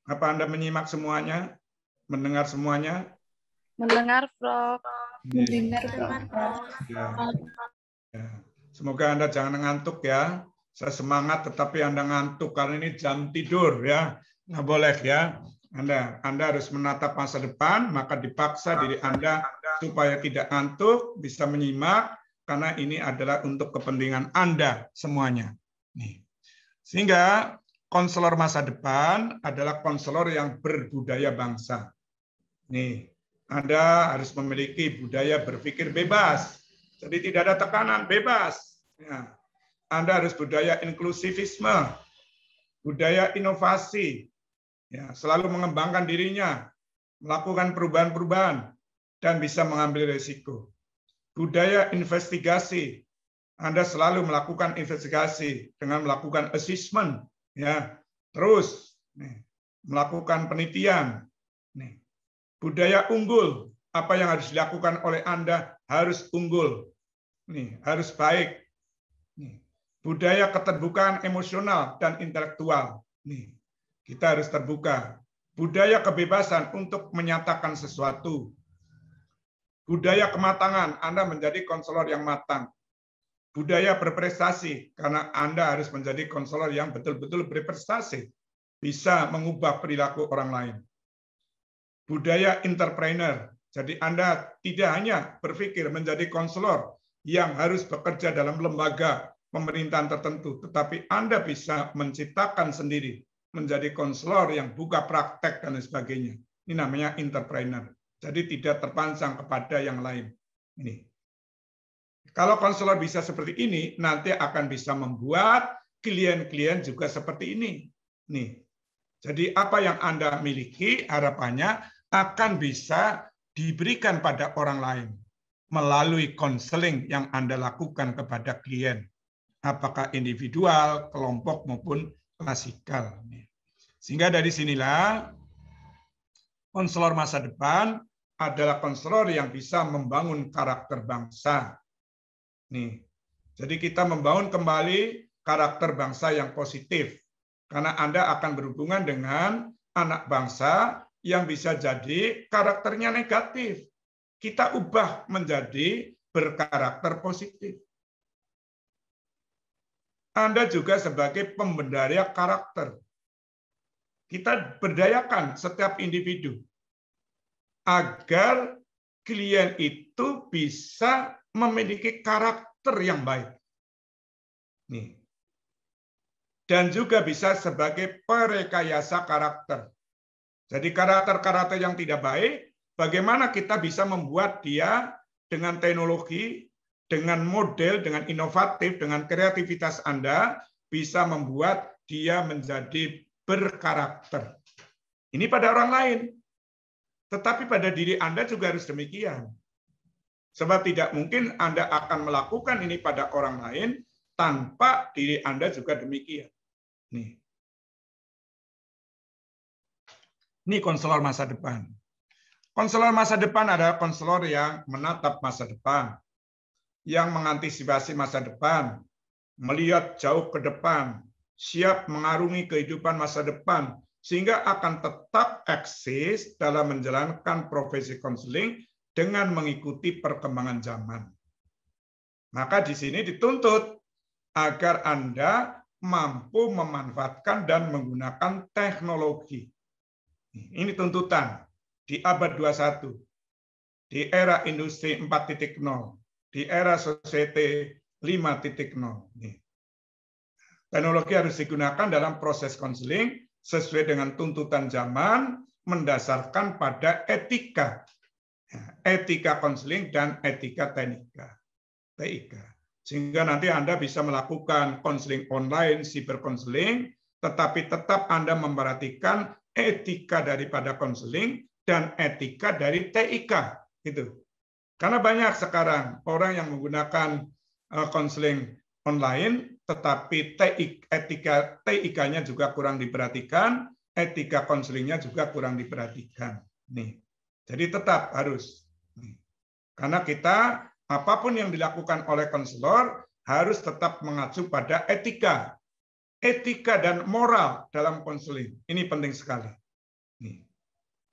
Apa Anda menyimak semuanya? Mendengar semuanya? Mendengar, Prof. Mendengar, Prof. Ya. Ya. Semoga Anda jangan ngantuk ya. Saya semangat tetapi Anda ngantuk karena ini jam tidur ya. Nggak boleh ya. Anda harus menatap masa depan, maka dipaksa diri Anda supaya tidak ngantuk, bisa menyimak, karena ini adalah untuk kepentingan Anda semuanya. Sehingga konselor masa depan adalah konselor yang berbudaya bangsa. Anda harus memiliki budaya berpikir bebas. Jadi tidak ada tekanan, bebas. Anda harus budaya inklusivisme, budaya inovasi, selalu mengembangkan dirinya, melakukan perubahan-perubahan, dan bisa mengambil risiko. Budaya investigasi, Anda selalu melakukan investigasi dengan melakukan assessment, terus melakukan penelitian. Budaya unggul, apa yang harus dilakukan oleh Anda harus unggul, harus baik. Budaya keterbukaan emosional dan intelektual, kita harus terbuka. Budaya kebebasan untuk menyatakan sesuatu. Budaya kematangan, Anda menjadi konselor yang matang. Budaya berprestasi, karena Anda harus menjadi konselor yang betul-betul berprestasi. Bisa mengubah perilaku orang lain. Budaya entrepreneur, jadi Anda tidak hanya berpikir menjadi konselor yang harus bekerja dalam lembaga pemerintahan tertentu, tetapi Anda bisa menciptakan sendiri, menjadi konselor yang buka praktek dan sebagainya. Ini namanya entrepreneur. Jadi tidak terpancang kepada yang lain. Kalau konselor bisa seperti ini, nanti akan bisa membuat klien-klien juga seperti ini. Jadi apa yang Anda miliki, harapannya akan bisa diberikan pada orang lain melalui konseling yang Anda lakukan kepada klien. Apakah individual, kelompok, maupun klasikal. Sehingga dari sinilah konselor masa depan adalah konselor yang bisa membangun karakter bangsa. Jadi kita membangun kembali karakter bangsa yang positif. Karena Anda akan berhubungan dengan anak bangsa yang bisa jadi karakternya negatif. Kita ubah menjadi berkarakter positif. Anda juga sebagai pemberdaya karakter. Kita berdayakan setiap individu agar klien itu bisa memiliki karakter yang baik. Dan juga bisa sebagai perekayasa karakter. Jadi karakter-karakter yang tidak baik, bagaimana kita bisa membuat dia dengan teknologi, dengan model, dengan inovatif, dengan kreativitas Anda, bisa membuat dia menjadi berkarakter. Ini pada orang lain. Tetapi pada diri Anda juga harus demikian. Sebab tidak mungkin Anda akan melakukan ini pada orang lain tanpa diri Anda juga demikian. Ini konselor masa depan. Konselor masa depan adalah konselor yang menatap masa depan. yang mengantisipasi masa depan, melihat jauh ke depan, siap mengarungi kehidupan masa depan, sehingga akan tetap eksis dalam menjalankan profesi konseling dengan mengikuti perkembangan zaman. Maka di sini dituntut agar Anda mampu memanfaatkan dan menggunakan teknologi. Ini tuntutan di abad 21, di era industri 4.0, di era society 5.0. Teknologi harus digunakan dalam proses konseling sesuai dengan tuntutan zaman, mendasarkan pada etika. Etika konseling dan etika TIK. Sehingga nanti Anda bisa melakukan konseling online, cyber konseling, tetapi tetap Anda memperhatikan etika daripada konseling dan etika dari TIK. Gitu. Karena banyak sekarang orang yang menggunakan konseling online, tetapi etika TIK-nya juga kurang diperhatikan, etika konselingnya juga kurang diperhatikan. Nih, jadi tetap harus. Karena kita apapun yang dilakukan oleh konselor harus tetap mengacu pada etika, etika dan moral dalam konseling. Ini penting sekali. Nih.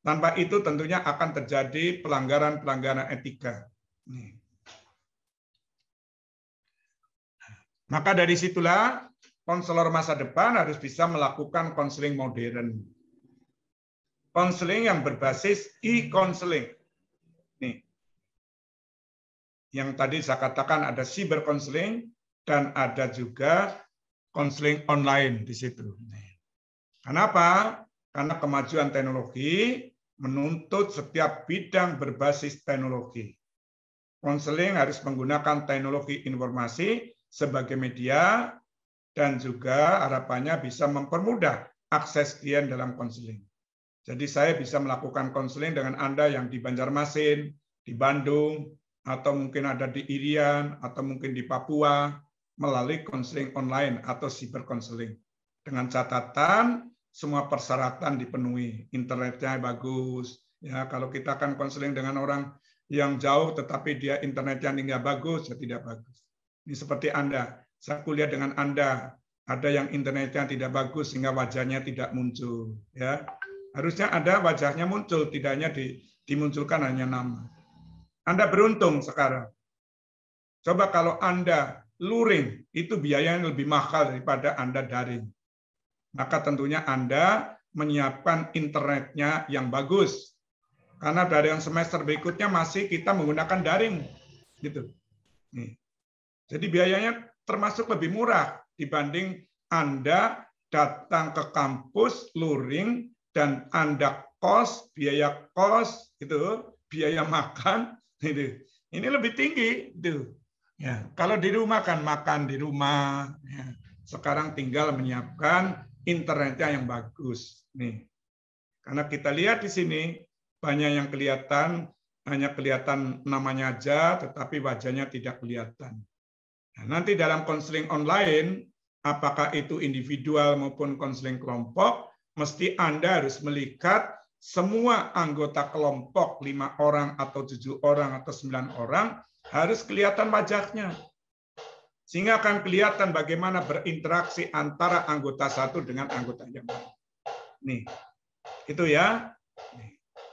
Tanpa itu tentunya akan terjadi pelanggaran-pelanggaran etika. Nih. Maka dari situlah konselor masa depan harus bisa melakukan konseling modern. Konseling yang berbasis e-konseling. Nih. Yang tadi saya katakan ada cyber konseling dan ada juga konseling online di situ. Nih. Kenapa? Karena kemajuan teknologi menuntut setiap bidang berbasis teknologi. Konseling harus menggunakan teknologi informasi sebagai media, dan juga harapannya bisa mempermudah akses klien dalam konseling. Jadi saya bisa melakukan konseling dengan Anda yang di Banjarmasin, di Bandung, atau mungkin ada di Irian, atau mungkin di Papua, melalui konseling online atau cyber konseling. Dengan catatan, semua persyaratan dipenuhi, internetnya bagus. Ya, kalau kita kan konseling dengan orang yang jauh, tetapi dia internetnya nggak bagus, ya tidak bagus. Ini seperti Anda, saya kuliah dengan Anda, ada yang internetnya tidak bagus sehingga wajahnya tidak muncul. Ya, harusnya ada wajahnya muncul, tidak hanya dimunculkan hanya nama. Anda beruntung sekarang. Coba kalau Anda luring, itu biayanya lebih mahal daripada Anda daring. Maka tentunya Anda menyiapkan internetnya yang bagus. Karena dari yang semester berikutnya masih kita menggunakan daring. Gitu. Nih. Jadi biayanya termasuk lebih murah dibanding Anda datang ke kampus, luring, dan Anda biaya kos, itu, biaya makan, itu. Ini lebih tinggi. Itu. Ya, kalau di rumah kan makan di rumah. Ya. Sekarang tinggal menyiapkan internetnya yang bagus. Nih. Karena kita lihat di sini, banyak yang kelihatan, hanya kelihatan namanya aja, tetapi wajahnya tidak kelihatan. Nah, nanti dalam konseling online, apakah itu individual maupun konseling kelompok, mesti Anda harus melihat semua anggota kelompok, 5 orang atau 7 orang atau 9 orang, harus kelihatan wajahnya. Sehingga akan kelihatan bagaimana berinteraksi antara anggota satu dengan anggota yang lain. Nih, itu ya.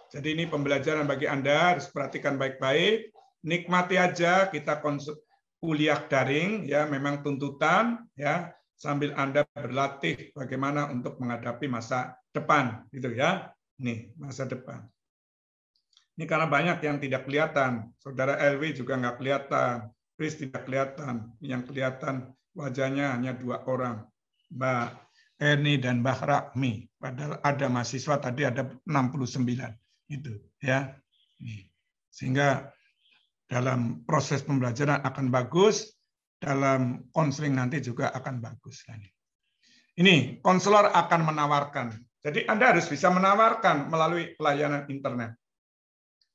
Jadi ini pembelajaran bagi Anda, harus perhatikan baik-baik. Nikmati aja kita kuliah daring, ya memang tuntutan, ya sambil Anda berlatih bagaimana untuk menghadapi masa depan, gitu ya. Nih masa depan. Ini karena banyak yang tidak kelihatan. Saudara LW juga nggak kelihatan, Chris tidak kelihatan. Yang kelihatan wajahnya hanya 2 orang, Mbak Erni dan Mbak Rakmi. Padahal ada mahasiswa tadi ada 69, itu ya. Sehingga dalam proses pembelajaran akan bagus, dalam konseling nanti juga akan bagus. Ini konselor akan menawarkan. Jadi Anda harus bisa menawarkan melalui pelayanan internet.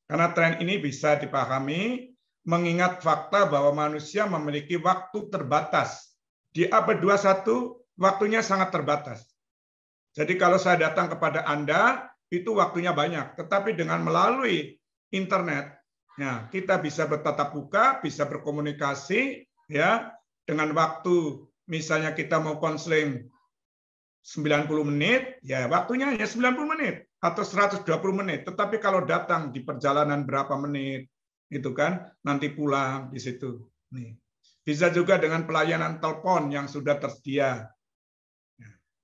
Karena tren ini bisa dipahami mengingat fakta bahwa manusia memiliki waktu terbatas. Di abad 21, waktunya sangat terbatas. Jadi kalau saya datang kepada Anda, itu waktunya banyak. Tetapi dengan melalui internet, Nah, kita bisa bertatap muka, bisa berkomunikasi ya dengan waktu misalnya kita mau konseling 90 menit, ya waktunya hanya 90 menit atau 120 menit. Tetapi kalau datang di perjalanan berapa menit, itu kan nanti pulang di situ. Nih. Bisa juga dengan pelayanan telepon yang sudah tersedia.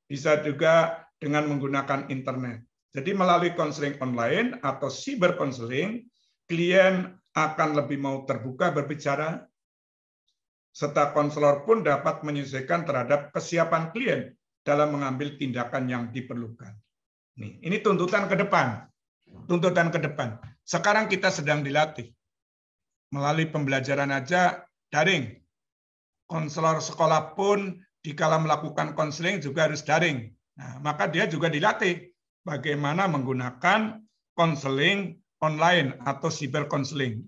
Bisa juga dengan menggunakan internet. Jadi melalui konseling online atau cyber konseling, klien akan lebih mau terbuka berbicara, serta konselor pun dapat menyesuaikan terhadap kesiapan klien dalam mengambil tindakan yang diperlukan. Ini tuntutan ke depan. Tuntutan ke depan. Sekarang kita sedang dilatih. Melalui pembelajaran aja daring. Konselor sekolah pun dikala melakukan konseling juga harus daring. Nah, maka dia juga dilatih bagaimana menggunakan konseling online atau cyber konseling.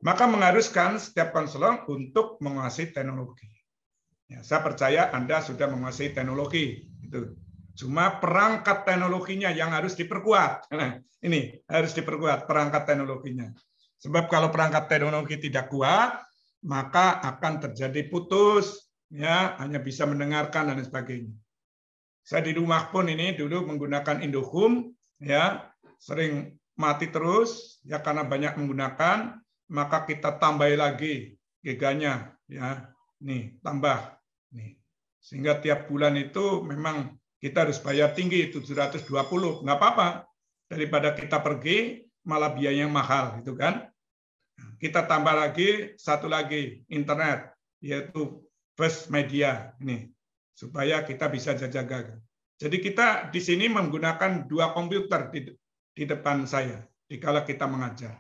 Maka mengharuskan setiap konselor untuk menguasai teknologi. Ya, saya percaya Anda sudah menguasai teknologi. Itu. Cuma perangkat teknologinya yang harus diperkuat. Nah, ini harus diperkuat perangkat teknologinya. Sebab kalau perangkat teknologi tidak kuat, maka akan terjadi putus, ya hanya bisa mendengarkan dan sebagainya. Saya di rumah pun ini dulu menggunakan Indohome, ya sering mati terus, ya karena banyak menggunakan, maka kita tambah lagi giganya, ya nih tambah, nih sehingga tiap bulan itu memang kita harus bayar tinggi 720, nggak apa-apa daripada kita pergi malah biaya yang mahal, itu kan. Kita tambah lagi satu lagi internet, yaitu First Media ini supaya kita bisa jaga. Jadi kita di sini menggunakan 2 komputer di depan saya dikala kita mengajar.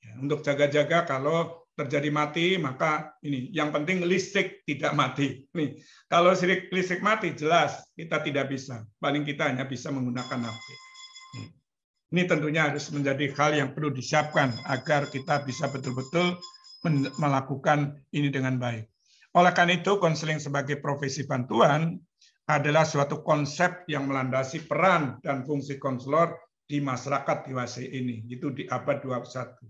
Ya, untuk jaga-jaga kalau terjadi mati, maka ini yang penting listrik tidak mati. Nih, kalau listrik mati jelas kita tidak bisa. Paling kita hanya bisa menggunakan HP. Ini tentunya harus menjadi hal yang perlu disiapkan agar kita bisa betul-betul melakukan ini dengan baik. Oleh karena itu, konseling sebagai profesi bantuan adalah suatu konsep yang melandasi peran dan fungsi konselor di masyarakat dewasa ini, itu di abad 21.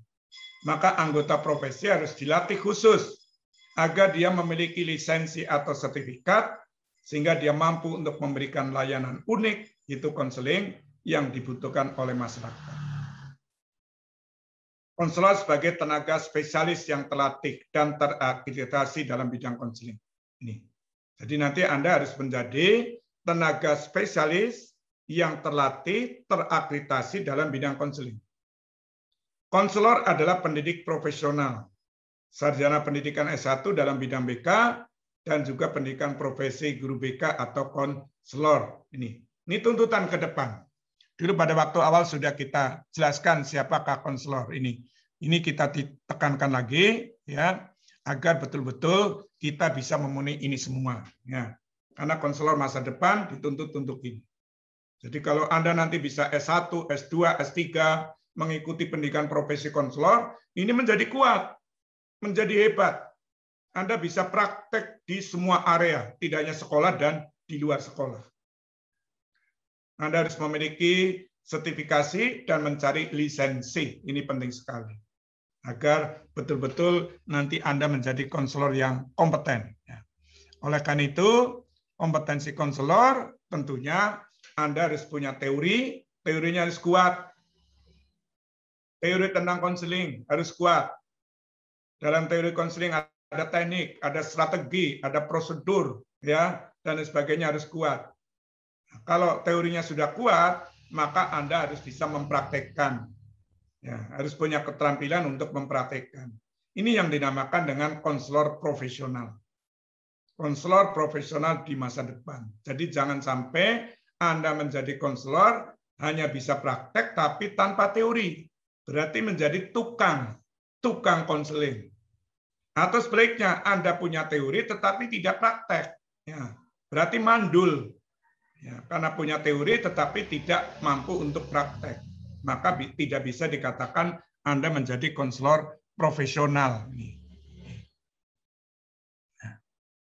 Maka anggota profesi harus dilatih khusus agar dia memiliki lisensi atau sertifikat sehingga dia mampu untuk memberikan layanan unik, itu konseling yang dibutuhkan oleh masyarakat. Konselor sebagai tenaga spesialis yang terlatih dan terakreditasi dalam bidang konseling. Ini. Jadi nanti Anda harus menjadi tenaga spesialis yang terlatih, terakreditasi dalam bidang konseling. Konselor adalah pendidik profesional, sarjana pendidikan S1 dalam bidang BK dan juga pendidikan profesi guru BK atau konselor. Ini tuntutan ke depan. Dulu pada waktu awal sudah kita jelaskan siapakah konselor ini. Ini kita ditekankan lagi ya agar betul-betul kita bisa memenuhi ini semua ya. Karena konselor masa depan dituntut untuk ini. Jadi kalau Anda nanti bisa S1, S2, S3 mengikuti pendidikan profesi konselor, ini menjadi kuat, menjadi hebat. Anda bisa praktek di semua area, tidak hanya sekolah dan di luar sekolah. Anda harus memiliki sertifikasi dan mencari lisensi. Ini penting sekali. Agar betul-betul nanti Anda menjadi konselor yang kompeten. Oleh karena itu, kompetensi konselor tentunya Anda harus punya teori, teorinya harus kuat. Teori tentang konseling harus kuat. Dalam teori konseling ada teknik, ada strategi, ada prosedur, ya, dan sebagainya harus kuat. Kalau teorinya sudah kuat, maka Anda harus bisa mempraktekkan. Ya, harus punya keterampilan untuk mempraktekkan. Ini yang dinamakan dengan konselor profesional. Konselor profesional di masa depan. Jadi jangan sampai Anda menjadi konselor hanya bisa praktek tapi tanpa teori. Berarti menjadi tukang konseling. Atau sebaliknya Anda punya teori tetapi tidak praktek. Ya, berarti mandul. Ya, karena punya teori tetapi tidak mampu untuk praktek, maka tidak bisa dikatakan Anda menjadi konselor profesional.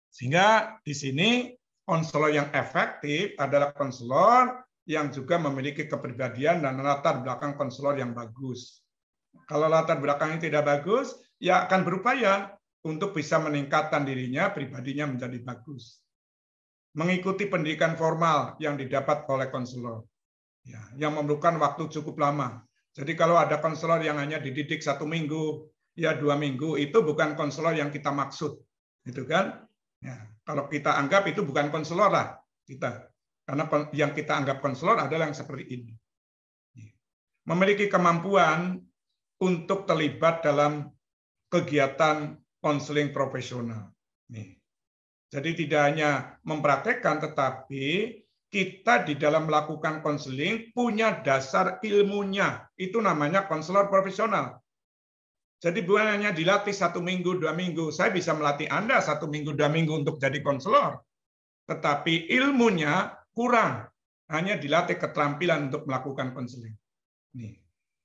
Sehingga di sini konselor yang efektif adalah konselor yang juga memiliki kepribadian dan latar belakang konselor yang bagus. Kalau latar belakangnya tidak bagus, ya akan berupaya untuk bisa meningkatkan dirinya, pribadinya menjadi bagus. Mengikuti pendidikan formal yang didapat oleh konselor, ya, yang memerlukan waktu cukup lama. Jadi kalau ada konselor yang hanya dididik 1 minggu, ya 2 minggu, itu bukan konselor yang kita maksud, gitu kan? Ya, kalau kita anggap itu bukan konselor lah kita, karena yang kita anggap konselor adalah yang seperti ini. Memiliki kemampuan untuk terlibat dalam kegiatan konseling profesional. Nih. Jadi tidak hanya mempraktekkan, tetapi kita di dalam melakukan konseling punya dasar ilmunya. Itu namanya konselor profesional. Jadi bukan hanya dilatih 1 minggu, 2 minggu. Saya bisa melatih Anda 1 minggu, 2 minggu untuk jadi konselor. Tetapi ilmunya kurang. Hanya dilatih keterampilan untuk melakukan konseling.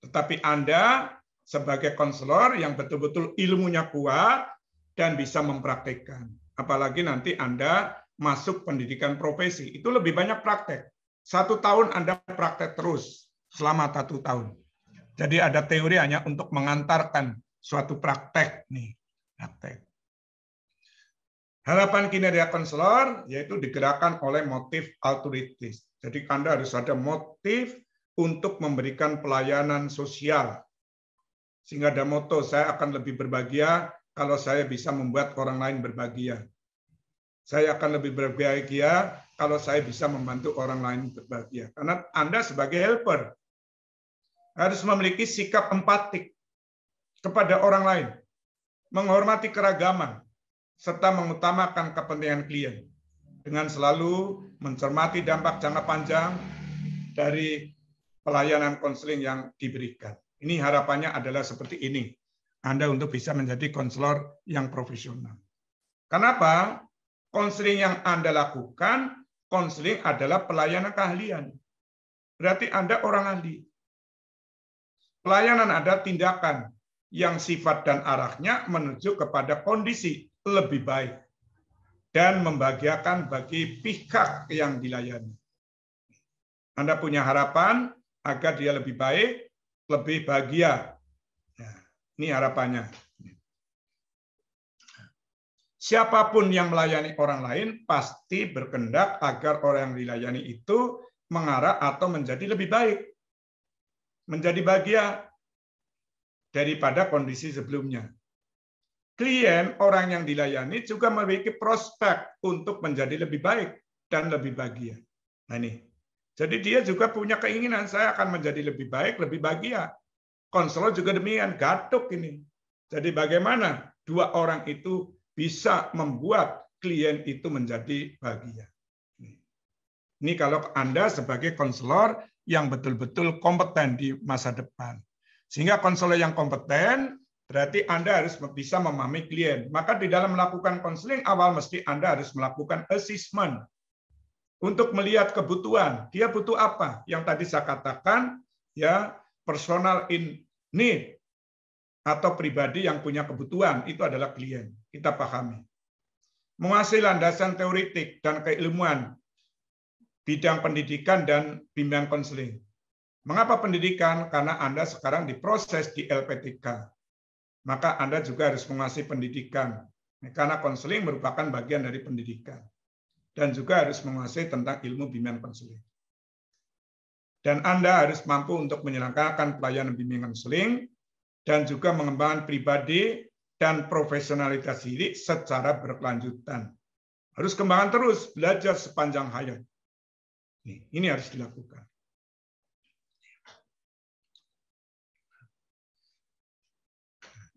Tetapi Anda sebagai konselor yang betul-betul ilmunya kuat dan bisa mempraktekkan. Apalagi nanti Anda masuk pendidikan profesi, itu lebih banyak praktek. 1 tahun Anda praktek terus selama 1 tahun. Jadi ada teori hanya untuk mengantarkan suatu praktek nih, praktek. Harapan kinerja konselor yaitu digerakkan oleh motif altruistis. Jadi Anda harus ada motif untuk memberikan pelayanan sosial. Sehingga ada moto, saya akan lebih berbahagia kalau saya bisa membuat orang lain berbahagia. Saya akan lebih berbahagia kalau saya bisa membantu orang lain berbahagia. Karena Anda sebagai helper harus memiliki sikap empatik kepada orang lain, menghormati keragaman, serta mengutamakan kepentingan klien dengan selalu mencermati dampak jangka panjang dari pelayanan konseling yang diberikan. Ini harapannya adalah seperti ini. Anda untuk bisa menjadi konselor yang profesional. Kenapa? Konseling yang Anda lakukan, konseling adalah pelayanan keahlian. Berarti Anda orang ahli. Pelayanan ada tindakan yang sifat dan arahnya menuju kepada kondisi lebih baik dan membahagiakan bagi pihak yang dilayani. Anda punya harapan agar dia lebih baik, lebih bahagia. Nah, ini harapannya. Siapapun yang melayani orang lain pasti berkehendak agar orang yang dilayani itu mengarah atau menjadi lebih baik, menjadi bahagia daripada kondisi sebelumnya. Klien, orang yang dilayani juga memiliki prospek untuk menjadi lebih baik dan lebih bahagia. Nah ini. Jadi dia juga punya keinginan, saya akan menjadi lebih baik, lebih bahagia. Konselor juga demikian, gatuk ini. Jadi bagaimana 2 orang itu bisa membuat klien itu menjadi bahagia. Ini kalau Anda sebagai konselor yang betul-betul kompeten di masa depan. Sehingga konselor yang kompeten, berarti Anda harus bisa memahami klien. Maka di dalam melakukan konseling awal mesti Anda harus melakukan assessment. Untuk melihat kebutuhan, dia butuh apa? Yang tadi saya katakan, ya personal in need atau pribadi yang punya kebutuhan itu adalah klien. Kita pahami. Menguasai landasan teoritik dan keilmuan bidang pendidikan dan bimbingan konseling. Mengapa pendidikan? Karena Anda sekarang diproses di LPTK. Maka Anda juga harus menguasai pendidikan. Karena konseling merupakan bagian dari pendidikan. Dan juga harus menguasai tentang ilmu bimbingan konseling. Dan Anda harus mampu untuk menyelenggarakan pelayanan bimbingan konseling dan juga mengembangkan pribadi dan profesionalitas diri secara berkelanjutan. Harus kembangkan terus, belajar sepanjang hayat. Ini harus dilakukan.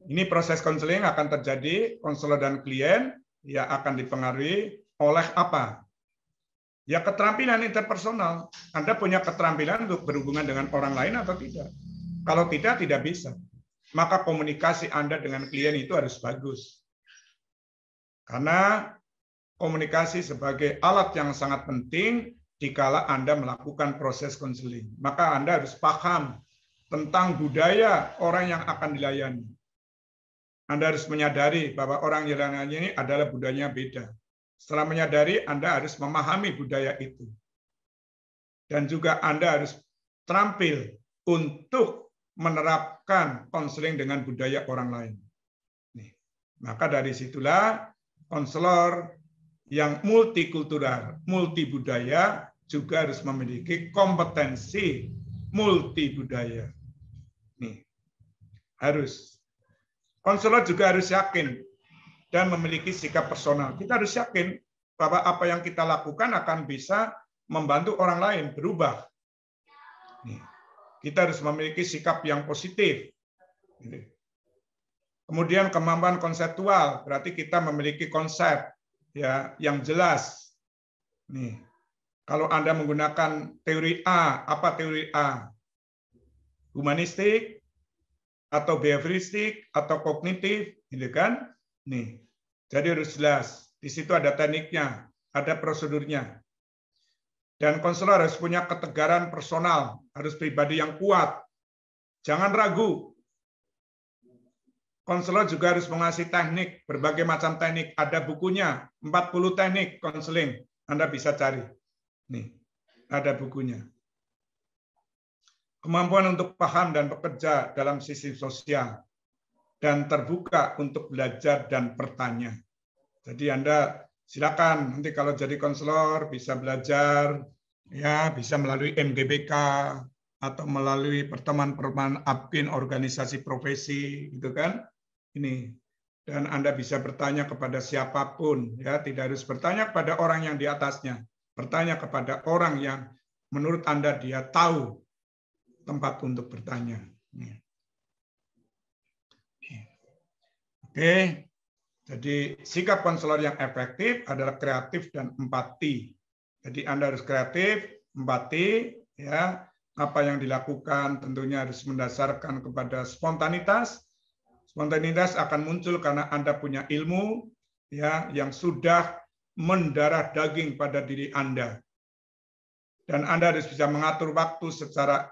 Ini proses konseling akan terjadi, konselor dan klien ya akan dipengaruhi oleh apa? Ya keterampilan interpersonal. Anda punya keterampilan untuk berhubungan dengan orang lain atau tidak? Kalau tidak, tidak bisa. Maka komunikasi Anda dengan klien itu harus bagus. Karena komunikasi sebagai alat yang sangat penting dikala Anda melakukan proses konseling. Maka Anda harus paham tentang budaya orang yang akan dilayani. Anda harus menyadari bahwa orang yang dilayani ini adalah budayanya beda. Setelah menyadari, Anda harus memahami budaya itu. Dan juga Anda harus terampil untuk menerapkan konseling dengan budaya orang lain. Nih, maka dari situlah konselor yang multikultural, multibudaya juga harus memiliki kompetensi multibudaya. Nih, harus. Konselor juga harus yakin dan memiliki sikap personal. Kita harus yakin bahwa apa yang kita lakukan akan bisa membantu orang lain berubah. Nih, kita harus memiliki sikap yang positif. Kemudian kemampuan konseptual, berarti kita memiliki konsep ya yang jelas. Nih, kalau Anda menggunakan teori A, apa teori A? Humanistik atau behavioristik atau kognitif, gitu kan? Nih, jadi harus jelas. Di situ ada tekniknya, ada prosedurnya. Dan konselor harus punya ketegaran personal, harus pribadi yang kuat. Jangan ragu. Konselor juga harus mengasih teknik, berbagai macam teknik. Ada bukunya, 40 teknik konseling. Anda bisa cari. Nih, ada bukunya. Kemampuan untuk paham dan bekerja dalam sistem sosial. Dan terbuka untuk belajar dan bertanya. Jadi Anda silakan nanti kalau jadi konselor bisa belajar, ya bisa melalui MGBK atau melalui pertemuan-pertemuan APKIN, organisasi profesi, gitu kan? Ini. Dan Anda bisa bertanya kepada siapapun, ya tidak harus bertanya kepada orang yang di atasnya, bertanya kepada orang yang menurut Anda dia tahu tempat untuk bertanya. Oke, jadi sikap konselor yang efektif adalah kreatif dan empati. Jadi Anda harus kreatif, empati, ya. Apa yang dilakukan tentunya harus mendasarkan kepada spontanitas. Spontanitas akan muncul karena Anda punya ilmu, ya, yang sudah mendarah daging pada diri Anda. Dan Anda harus bisa mengatur waktu secara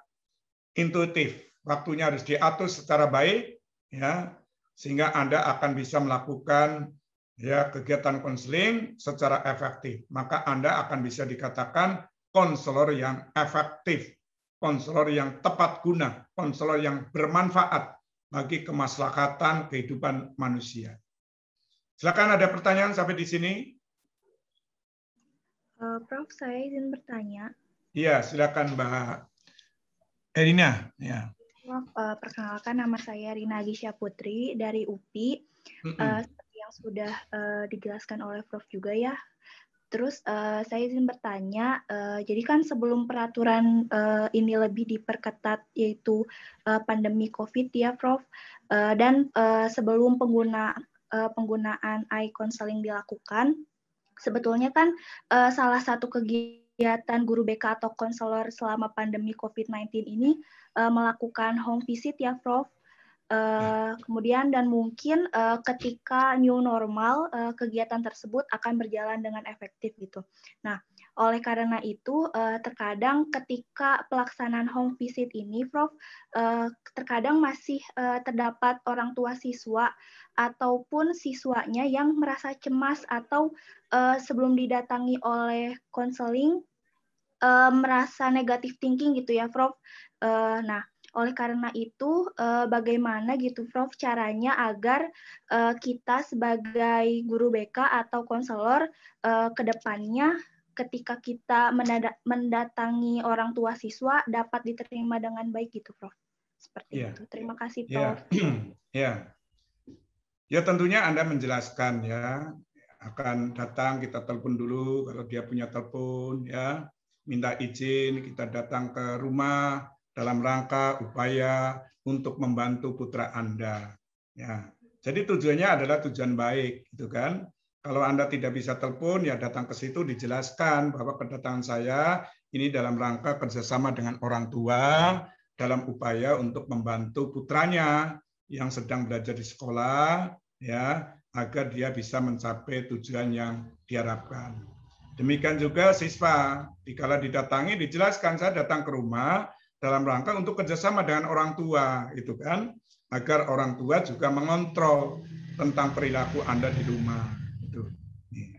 intuitif. Waktunya harus diatur secara baik, ya. Sehingga Anda akan bisa melakukan ya kegiatan konseling secara efektif. Maka Anda akan bisa dikatakan konselor yang efektif, konselor yang tepat guna, konselor yang bermanfaat bagi kemaslahatan kehidupan manusia. Silakan, ada pertanyaan sampai di sini? Prof, saya izin bertanya. Iya, silakan Mbak Erina. Ya. Prof, perkenalkan nama saya Rina Gisya Putri dari UPI. Seperti yang sudah dijelaskan oleh Prof juga ya. Terus saya izin bertanya, jadi kan sebelum peraturan ini lebih diperketat yaitu pandemi COVID ya Prof, dan sebelum penggunaan iCounseling dilakukan, sebetulnya kan salah satu kegiatan guru BK atau konselor selama pandemi COVID-19 ini melakukan home visit ya Prof. Kemudian dan mungkin ketika new normal kegiatan tersebut akan berjalan dengan efektif gitu. Nah, oleh karena itu terkadang ketika pelaksanaan home visit ini, Prof, terkadang masih terdapat orang tua siswa ataupun siswanya yang merasa cemas atau sebelum didatangi oleh konseling merasa negatif thinking gitu ya, Prof. Nah, oleh karena itu, bagaimana gitu, Prof, caranya agar kita sebagai guru BK atau konselor ke depannya ketika kita mendatangi orang tua siswa dapat diterima dengan baik gitu, Prof. Seperti itu. Terima kasih, Prof. Ya, tentunya Anda menjelaskan ya, akan datang kita telepon dulu kalau dia punya telepon ya, minta izin kita datang ke rumah dalam rangka upaya untuk membantu putra Anda. Ya, jadi tujuannya adalah tujuan baik, gitu kan? Kalau Anda tidak bisa telepon, ya datang ke situ dijelaskan bahwa kedatangan saya ini dalam rangka kerjasama dengan orang tua dalam upaya untuk membantu putranya yang sedang belajar di sekolah, ya, agar dia bisa mencapai tujuan yang diharapkan. Demikian juga siswa, dikala didatangi dijelaskan saya datang ke rumah dalam rangka untuk kerjasama dengan orang tua, itu kan, agar orang tua juga mengontrol tentang perilaku Anda di rumah. Itu.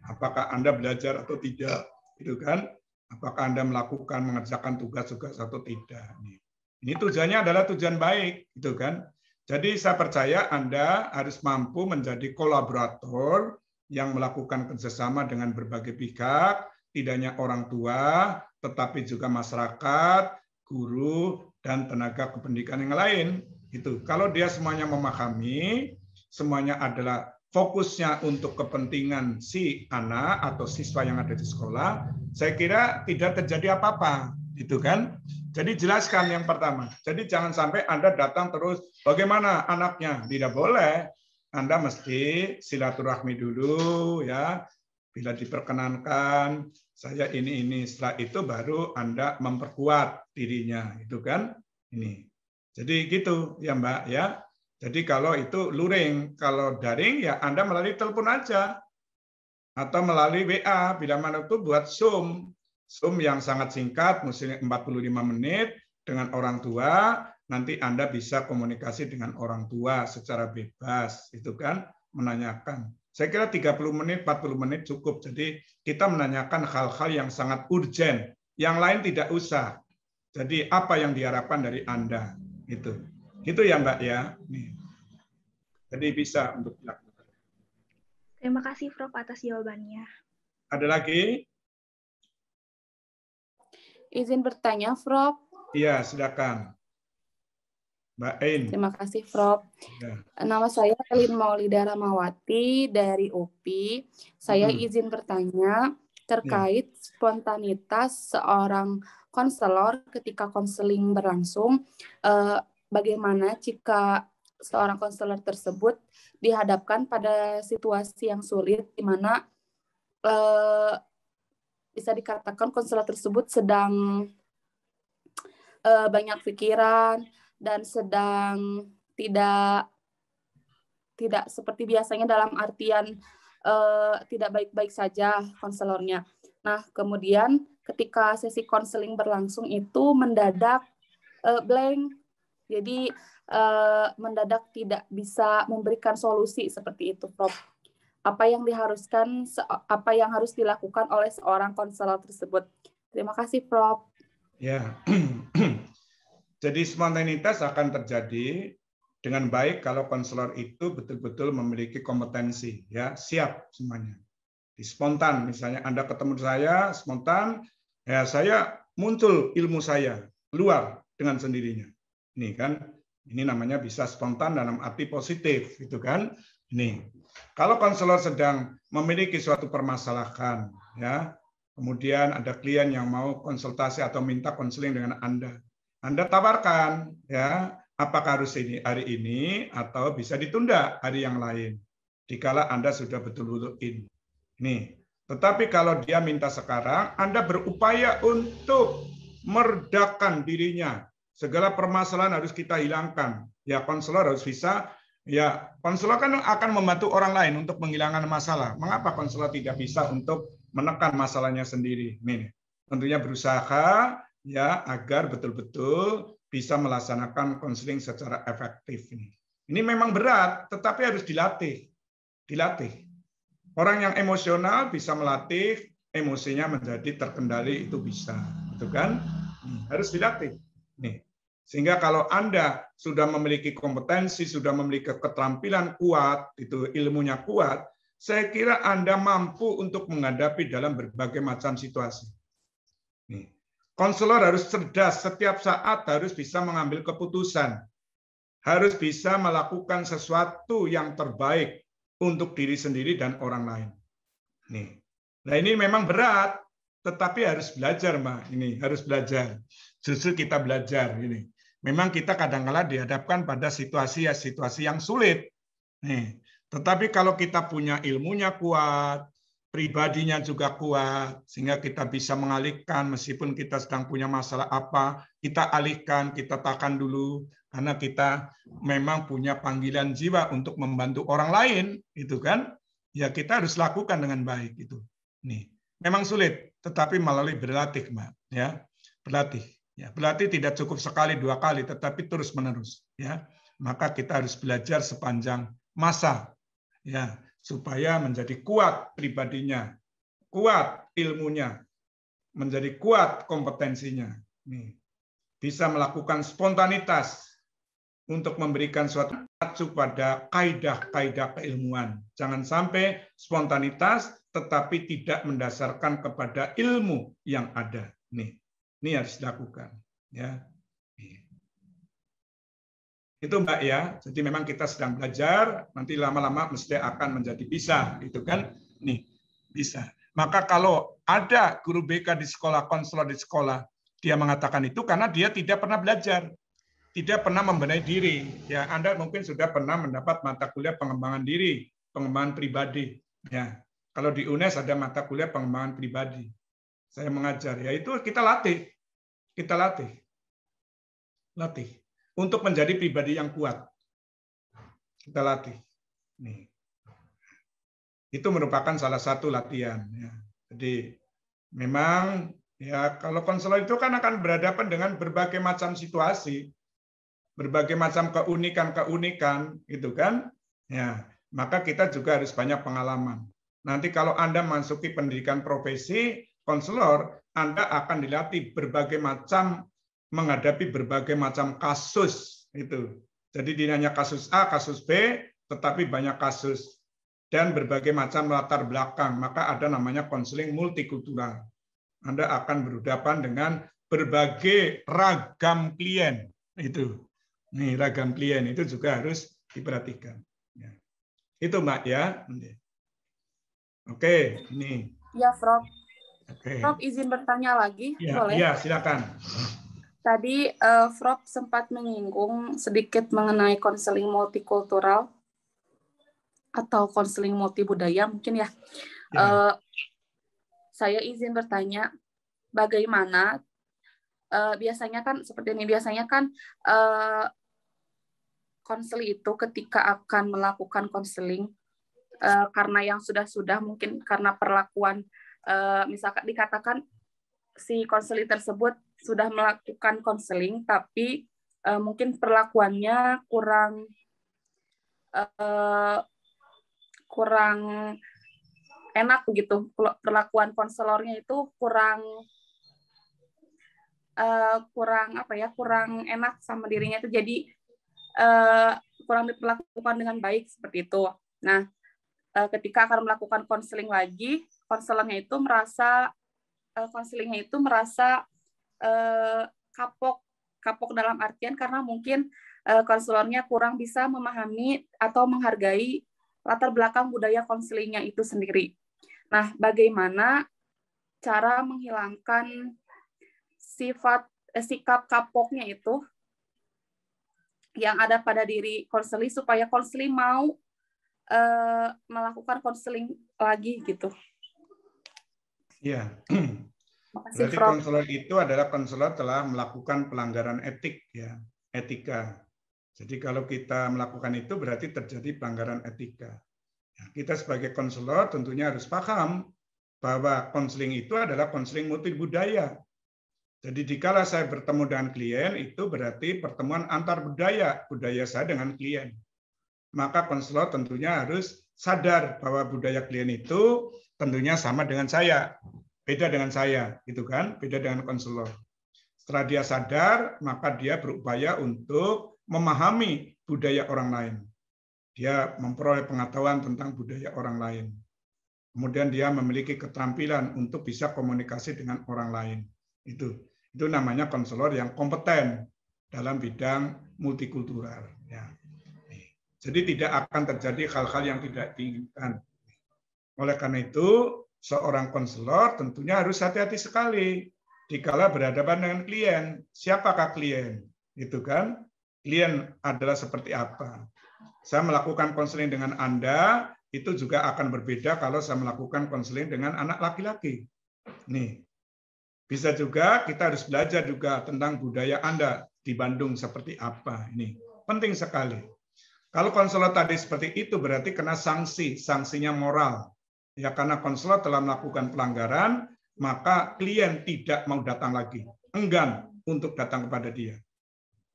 Apakah Anda belajar atau tidak, itu kan? Apakah Anda mengerjakan tugas-tugas atau tidak? Ini tujuannya adalah tujuan baik, gitu kan? Jadi saya percaya Anda harus mampu menjadi kolaborator yang melakukan kerjasama dengan berbagai pihak, tidak hanya orang tua, tetapi juga masyarakat, guru, dan tenaga kependidikan yang lain. Itu. Kalau dia semuanya memahami, semuanya adalah fokusnya untuk kepentingan si anak atau siswa yang ada di sekolah, saya kira tidak terjadi apa-apa, gitu kan? Jadi jelaskan yang pertama. Jadi jangan sampai Anda datang terus, bagaimana anaknya? Tidak boleh. Anda mesti silaturahmi dulu, ya. Bila diperkenankan, saya ini. Setelah itu baru Anda memperkuat dirinya, itu kan? Ini. Jadi gitu, ya Mbak, ya. Jadi kalau itu luring, kalau daring ya Anda melalui telepon aja atau melalui WA. Bila mana itu buat Zoom yang sangat singkat, mestinya 45 menit dengan orang tua. Nanti Anda bisa komunikasi dengan orang tua secara bebas, itu kan, menanyakan. Saya kira 30 menit, 40 menit cukup. Jadi kita menanyakan hal-hal yang sangat urgent, yang lain tidak usah. Jadi apa yang diharapkan dari Anda? Itu ya Mbak ya. Nih. Jadi bisa untuk dilakukan. Terima kasih Prof atas jawabannya. Ada lagi? Izin bertanya, Prof. Iya, silakan. Mbak Ain. Terima kasih, Prof. Ya. Nama saya Elin Maulida Ramawati dari UPI. Saya izin bertanya terkait spontanitas seorang konselor ketika konseling berlangsung. Bagaimana jika seorang konselor tersebut dihadapkan pada situasi yang sulit, di mana bisa dikatakan konselor tersebut sedang banyak pikiran dan sedang tidak seperti biasanya, dalam artian tidak baik-baik saja konselornya. Nah, kemudian ketika sesi konseling berlangsung itu mendadak blank. Jadi mendadak tidak bisa memberikan solusi seperti itu, Prof. Apa yang harus dilakukan oleh seorang konselor tersebut? Terima kasih, Prof. Ya. Jadi spontanitas akan terjadi dengan baik kalau konselor itu betul-betul memiliki kompetensi, ya, siap semuanya. Di spontan, misalnya Anda ketemu saya spontan, ya saya muncul ilmu saya keluar dengan sendirinya. Ini kan, ini namanya bisa spontan dalam arti positif, gitu kan? Ini. Kalau konselor sedang memiliki suatu permasalahan, ya, kemudian ada klien yang mau konsultasi atau minta konseling dengan Anda tawarkan, ya, apakah harus hari ini atau bisa ditunda hari yang lain. Dikala Anda sudah betul-betul in. Nih, tetapi kalau dia minta sekarang, Anda berupaya untuk meredakan dirinya. Segala permasalahan harus kita hilangkan. Ya, konselor harus bisa. Ya, konselor kan akan membantu orang lain untuk menghilangkan masalah. Mengapa konselor tidak bisa untuk menekan masalahnya sendiri? Nih, tentunya berusaha ya agar betul-betul bisa melaksanakan konseling secara efektif. Ini memang berat, tetapi harus dilatih. Orang yang emosional bisa melatih emosinya menjadi terkendali, itu bisa, itu kan? Harus dilatih. Nih. Sehingga kalau Anda sudah memiliki kompetensi, sudah memiliki keterampilan kuat, itu ilmunya kuat, saya kira Anda mampu untuk menghadapi dalam berbagai macam situasi. Nih. Konselor harus cerdas, setiap saat harus bisa mengambil keputusan, harus bisa melakukan sesuatu yang terbaik untuk diri sendiri dan orang lain. Nih. Nah, ini memang berat, tetapi harus belajar, Mbak. Ini harus belajar. Justru kita belajar ini. Memang kita kadang-kala dihadapkan pada situasi yang sulit. Nih. Tetapi kalau kita punya ilmunya kuat, pribadinya juga kuat, sehingga kita bisa mengalihkan meskipun kita sedang punya masalah apa, kita alihkan, kita tahan dulu, karena kita memang punya panggilan jiwa untuk membantu orang lain, itu kan? Ya kita harus lakukan dengan baik itu. Nih, memang sulit, tetapi melalui berlatih, Mbak. Ya, berlatih. Ya, berlatih tidak cukup sekali, 2 kali, tetapi terus-menerus. Ya, maka kita harus belajar sepanjang masa. Ya, supaya menjadi kuat pribadinya, kuat ilmunya, menjadi kuat kompetensinya. Nih. bisa melakukan spontanitas untuk memberikan suatu mengacu pada kaidah-kaidah keilmuan. Jangan sampai spontanitas tetapi tidak mendasarkan kepada ilmu yang ada. Ini harus dilakukan. Ya. Itu Mbak ya. Jadi memang kita sedang belajar, nanti lama-lama mesti akan menjadi bisa, gitu kan? Nih, bisa. Maka kalau ada guru BK di sekolah, konselor di sekolah, dia mengatakan itu karena dia tidak pernah belajar, tidak pernah membenahi diri. Ya, Anda mungkin sudah pernah mendapat mata kuliah pengembangan diri, pengembangan pribadi. Ya, kalau di UNES ada mata kuliah pengembangan pribadi. Saya mengajar, ya itu kita latih, latih untuk menjadi pribadi yang kuat. Kita latih. Nih. Itu merupakan salah satu latihan. Ya. Jadi memang ya kalau konselor itu kan akan berhadapan dengan berbagai macam situasi, berbagai macam keunikan, gitu kan? Ya, maka kita juga harus banyak pengalaman. Nanti kalau Anda masuki pendidikan profesi konselor, Anda akan dilatih berbagai macam menghadapi berbagai macam kasus itu. Jadi tidak hanya kasus A, kasus B, tetapi banyak kasus dan berbagai macam latar belakang. Maka ada namanya konseling multikultural. Anda akan berhadapan dengan berbagai ragam klien itu. Nih ragam klien itu juga harus diperhatikan. Ya. Itu Mbak ya. Oke, ini. Ya, Prof. Oke. Prof, izin bertanya lagi, ya, boleh? Iya, silakan. Tadi Prof sempat menyinggung sedikit mengenai konseling multikultural atau konseling multibudaya mungkin ya. Ya. Saya izin bertanya, bagaimana biasanya kan seperti ini, biasanya kan konseling itu ketika akan melakukan konseling karena yang sudah mungkin karena perlakuan misalkan dikatakan si konseling tersebut sudah melakukan konseling tapi mungkin perlakuannya kurang enak begitu, perlakuan konselornya itu kurang enak sama dirinya itu, jadi kurang diperlakukan dengan baik seperti itu. Nah, ketika akan melakukan konseling lagi, konselornya itu merasa kapok dalam artian karena mungkin konselornya kurang bisa memahami atau menghargai latar belakang budaya konselingnya itu sendiri. Nah, bagaimana cara menghilangkan sikap kapoknya itu yang ada pada diri konseling supaya konseling mau melakukan konseling lagi gitu. Iya. Makasih, Berarti Prof. konselor itu adalah konselor telah melakukan pelanggaran etik, ya, etika. Jadi kalau kita melakukan itu berarti terjadi pelanggaran etika. Ya, kita sebagai konselor tentunya harus paham bahwa konseling itu adalah konseling multibudaya. Jadi dikala saya bertemu dengan klien itu berarti pertemuan antar budaya saya dengan klien. Maka konselor tentunya harus sadar bahwa budaya klien itu tentunya sama dengan saya, beda dengan saya, gitu kan? Beda dengan konselor. Setelah dia sadar, maka dia berupaya untuk memahami budaya orang lain. Dia memperoleh pengetahuan tentang budaya orang lain. Kemudian dia memiliki keterampilan untuk bisa komunikasi dengan orang lain. Itu namanya konselor yang kompeten dalam bidang multikultural. Ya. Jadi tidak akan terjadi hal-hal yang tidak diinginkan. Oleh karena itu, seorang konselor tentunya harus hati-hati sekali dikala berhadapan dengan klien. Siapakah klien? Itu kan? Klien adalah seperti apa? Saya melakukan konseling dengan Anda, itu juga akan berbeda kalau saya melakukan konseling dengan anak laki-laki. Nih, bisa juga kita harus belajar juga tentang budaya Anda di Bandung seperti apa. Ini penting sekali. Kalau konselor tadi seperti itu berarti kena sanksinya moral. Ya karena konselor telah melakukan pelanggaran, maka klien tidak mau datang lagi, enggan untuk datang kepada dia.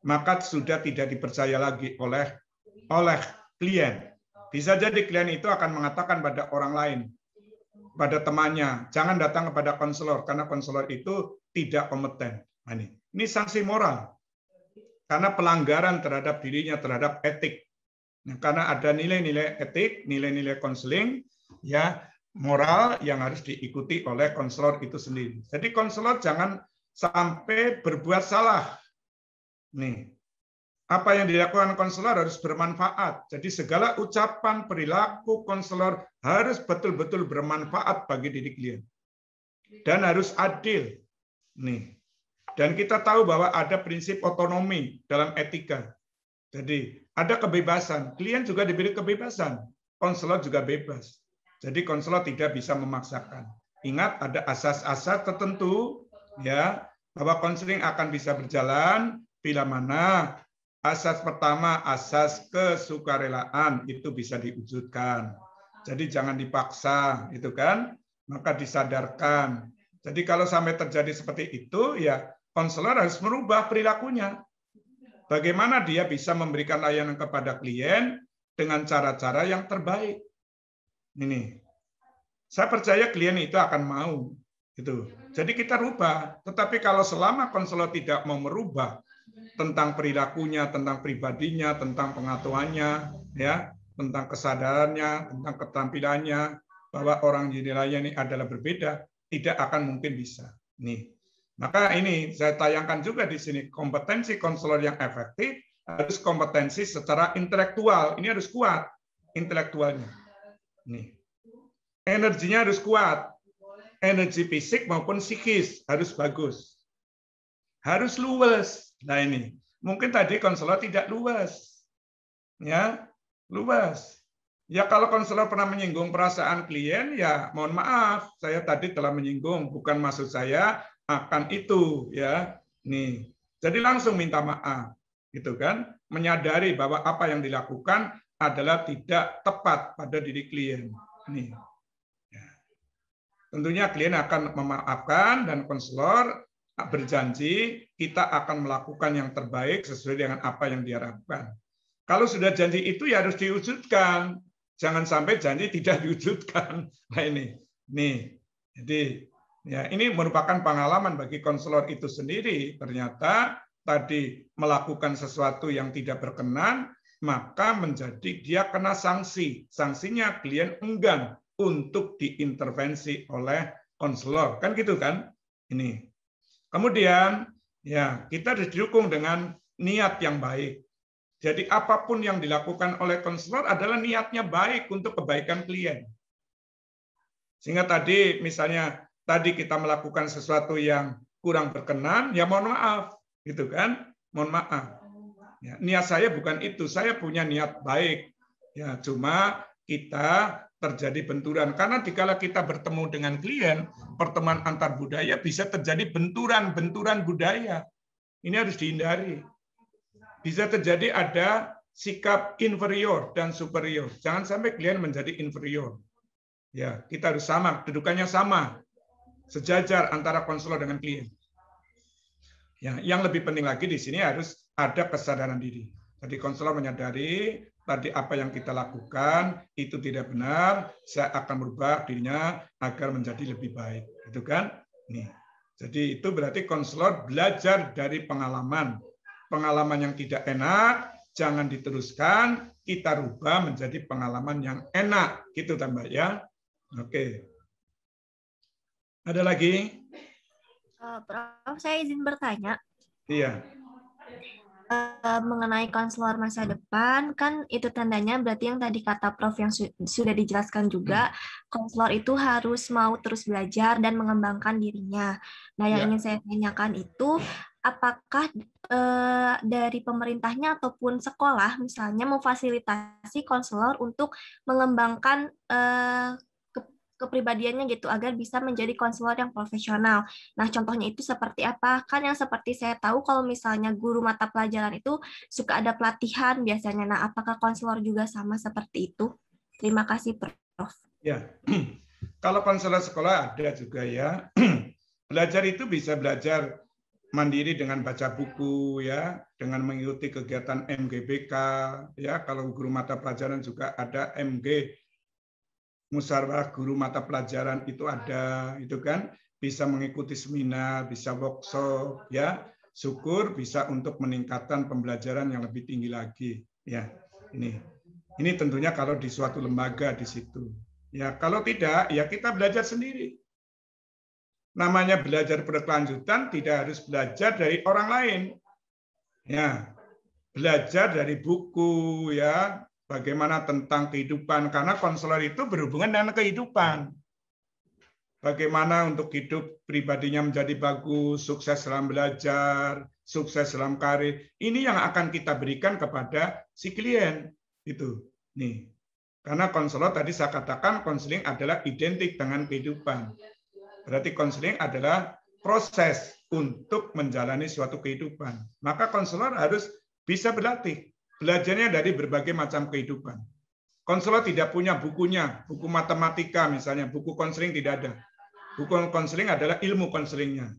Maka sudah tidak dipercaya lagi oleh klien. Bisa jadi klien itu akan mengatakan pada orang lain, pada temannya, jangan datang kepada konselor karena konselor itu tidak kompeten. Nah, ini sanksi moral karena pelanggaran terhadap dirinya, terhadap etik. Nah, karena ada nilai-nilai etik, nilai-nilai konseling, ya moral yang harus diikuti oleh konselor itu sendiri. Jadi konselor jangan sampai berbuat salah. Nih, apa yang dilakukan konselor harus bermanfaat. Jadi segala ucapan, perilaku konselor harus betul-betul bermanfaat bagi diri klien. Dan harus adil. Nih. Dan kita tahu bahwa ada prinsip otonomi dalam etika. Jadi ada kebebasan. Klien juga diberi kebebasan. Konselor juga bebas. Jadi konselor tidak bisa memaksakan. Ingat ada asas-asas tertentu ya bahwa konseling akan bisa berjalan bila mana asas pertama, asas kesukarelaan itu bisa diwujudkan. Jadi jangan dipaksa, itu kan? Maka disadarkan. Jadi kalau sampai terjadi seperti itu, ya konselor harus merubah perilakunya. Bagaimana dia bisa memberikan layanan kepada klien dengan cara-cara yang terbaik. Ini, saya percaya klien itu akan mau. Gitu. Jadi kita rubah. Tetapi kalau selama konselor tidak mau merubah tentang perilakunya, tentang pribadinya, tentang pengetahuannya, ya, tentang kesadarannya, tentang keterampilannya, bahwa orang dinilainya ini adalah berbeda, tidak akan mungkin bisa. Nih, maka ini saya tayangkan juga di sini kompetensi konselor yang efektif harus kompetensi secara intelektual. Ini harus kuat intelektualnya. Nih, energinya harus kuat, energi fisik maupun psikis harus bagus, harus luwes. Nah ini, mungkin tadi konselor tidak luwes, ya luwes. Ya kalau konselor pernah menyinggung perasaan klien, ya mohon maaf, saya tadi telah menyinggung, bukan maksud saya akan itu, ya. Nih, jadi langsung minta maaf, gitu kan? Menyadari bahwa apa yang dilakukan adalah tidak tepat pada diri klien. Nih, ya. Tentunya klien akan memaafkan dan konselor berjanji kita akan melakukan yang terbaik sesuai dengan apa yang diharapkan. Kalau sudah janji itu ya harus diwujudkan. Jangan sampai janji tidak diwujudkan. Nah ini, nih, jadi ya ini merupakan pengalaman bagi konselor itu sendiri. Ternyata tadi melakukan sesuatu yang tidak berkenan, maka menjadi dia kena sanksi. Sanksinya klien enggan untuk diintervensi oleh konselor, kan gitu kan? Ini. Kemudian ya kita didukung dengan niat yang baik. Jadi apapun yang dilakukan oleh konselor adalah niatnya baik untuk kebaikan klien. Sehingga tadi misalnya tadi kita melakukan sesuatu yang kurang berkenan, ya mohon maaf, gitu kan? Mohon maaf. Ya, niat saya bukan itu, saya punya niat baik. Ya, cuma kita terjadi benturan karena dikala kita bertemu dengan klien, pertemuan antar budaya bisa terjadi benturan budaya. Ini harus dihindari. Bisa terjadi ada sikap inferior dan superior. Jangan sampai klien menjadi inferior. Ya, kita harus sama, kedudukannya sama, sejajar antara konselor dengan klien. Ya, yang lebih penting lagi di sini harus ada kesadaran diri. Jadi konselor menyadari tadi apa yang kita lakukan itu tidak benar, saya akan merubah dirinya agar menjadi lebih baik. Itu kan? Nih. Jadi itu berarti konselor belajar dari pengalaman. Pengalaman yang tidak enak jangan diteruskan, kita rubah menjadi pengalaman yang enak, gitu tambah ya. Oke. Ada lagi? Prof, saya izin bertanya. Iya. Mengenai konselor masa depan, kan itu tandanya berarti yang tadi kata Prof yang sudah dijelaskan juga, konselor itu harus mau terus belajar dan mengembangkan dirinya. Nah, yang ingin saya tanyakan itu, apakah dari pemerintahnya ataupun sekolah misalnya memfasilitasi konselor untuk mengembangkan kepribadiannya gitu agar bisa menjadi konselor yang profesional. Nah, contohnya itu seperti apa? Kan yang seperti saya tahu kalau misalnya guru mata pelajaran itu suka ada pelatihan biasanya. Nah, apakah konselor juga sama seperti itu? Terima kasih, Prof. Ya, kalau konselor sekolah ada juga ya. Belajar itu bisa belajar mandiri dengan baca buku ya, dengan mengikuti kegiatan MGBK ya. Kalau guru mata pelajaran juga ada MG, musyawarah guru mata pelajaran itu ada, itu kan. bisa mengikuti seminar, bisa workshop, ya. Syukur bisa untuk meningkatkan pembelajaran yang lebih tinggi lagi, ya. Ini tentunya kalau di suatu lembaga di situ. Ya, kalau tidak, ya kita belajar sendiri. Namanya belajar berkelanjutan, tidak harus belajar dari orang lain. Ya, belajar dari buku, ya, bagaimana tentang kehidupan, karena konselor itu berhubungan dengan kehidupan. Bagaimana untuk hidup pribadinya menjadi bagus, sukses dalam belajar, sukses dalam karir. Ini yang akan kita berikan kepada si klien. Itu. Nih. Karena konselor tadi saya katakan konseling adalah identik dengan kehidupan. Berarti konseling adalah proses untuk menjalani suatu kehidupan. Maka konselor harus bisa berlatih. Belajarnya dari berbagai macam kehidupan. Konselor tidak punya bukunya, buku matematika misalnya, buku konseling tidak ada. Buku konseling adalah ilmu konselingnya.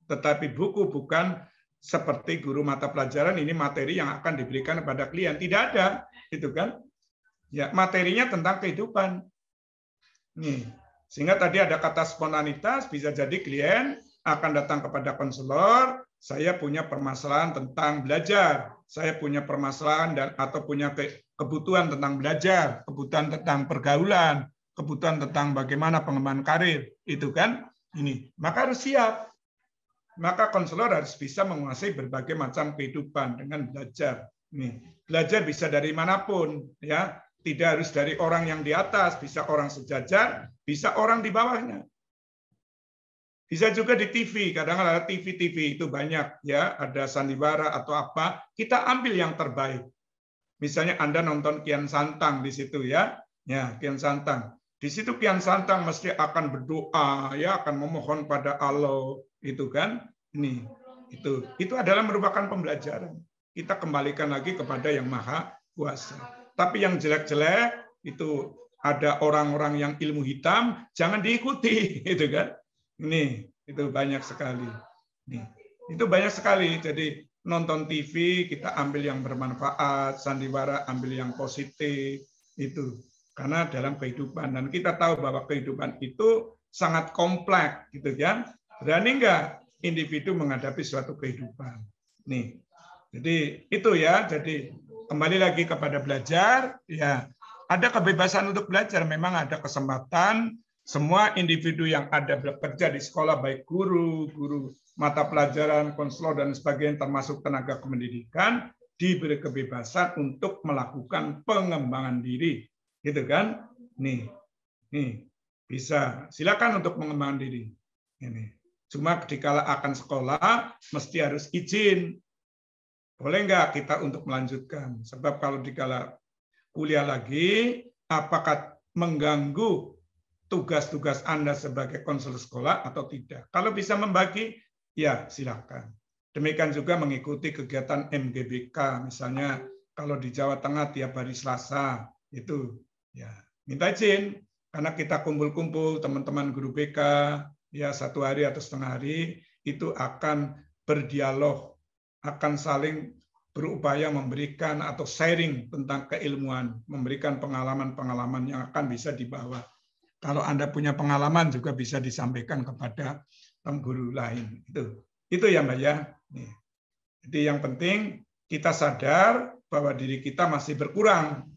Tetapi buku bukan seperti guru mata pelajaran, ini materi yang akan diberikan kepada klien. Tidak ada, gitu kan? Ya, materinya tentang kehidupan. Nih, sehingga tadi ada kata spontanitas, bisa jadi klien akan datang kepada konselor, saya punya permasalahan tentang belajar, saya punya permasalahan dan atau punya kebutuhan tentang belajar, kebutuhan tentang pergaulan, kebutuhan tentang bagaimana pengembangan karir, itu kan? Ini, maka harus siap. Maka konselor harus bisa menguasai berbagai macam kehidupan dengan belajar. Nih, belajar bisa dari manapun, ya. Tidak harus dari orang yang di atas, bisa orang sejajar, bisa orang di bawahnya. Bisa juga di TV, kadang ada TV itu banyak, ya, ada sandiwara atau apa, kita ambil yang terbaik. Misalnya Anda nonton Kian Santang di situ, ya, Kian Santang. Di situ Kian Santang mesti akan berdoa, ya, akan memohon pada Allah, itu kan? Ini, itu adalah merupakan pembelajaran. Kita kembalikan lagi kepada Yang Maha Kuasa. Tapi yang jelek-jelek itu ada orang-orang yang ilmu hitam, jangan diikuti, gitu kan? Ini itu banyak sekali. Nih, itu banyak sekali. Jadi nonton TV kita ambil yang bermanfaat, sandiwara ambil yang positif, itu karena dalam kehidupan dan kita tahu bahwa kehidupan itu sangat kompleks, gitu kan? Berani nggak individu menghadapi suatu kehidupan? Nih, jadi itu ya. Jadi kembali lagi kepada belajar, ya ada kebebasan untuk belajar, memang ada kesempatan semua individu yang ada bekerja di sekolah, baik guru mata pelajaran, konselor dan sebagainya, termasuk tenaga kependidikan, diberi kebebasan untuk melakukan pengembangan diri, gitu kan? Nih bisa, silakan untuk mengembangkan diri. Ini cuma dikala akan sekolah mesti harus izin. Boleh nggak kita untuk melanjutkan? Sebab kalau dikala kuliah lagi, apakah mengganggu tugas-tugas Anda sebagai konselor sekolah atau tidak? Kalau bisa membagi, ya silakan. Demikian juga mengikuti kegiatan MGBK, misalnya kalau di Jawa Tengah tiap hari Selasa, itu ya minta izin. Karena kita kumpul-kumpul teman-teman guru BK, ya 1 hari atau setengah hari, itu akan berdialog, akan saling berupaya memberikan atau sharing tentang keilmuan, memberikan pengalaman-pengalaman yang akan bisa dibawa. Kalau Anda punya pengalaman juga bisa disampaikan kepada guru lain. Itu ya Mbak ya. Jadi yang penting kita sadar bahwa diri kita masih berkurang.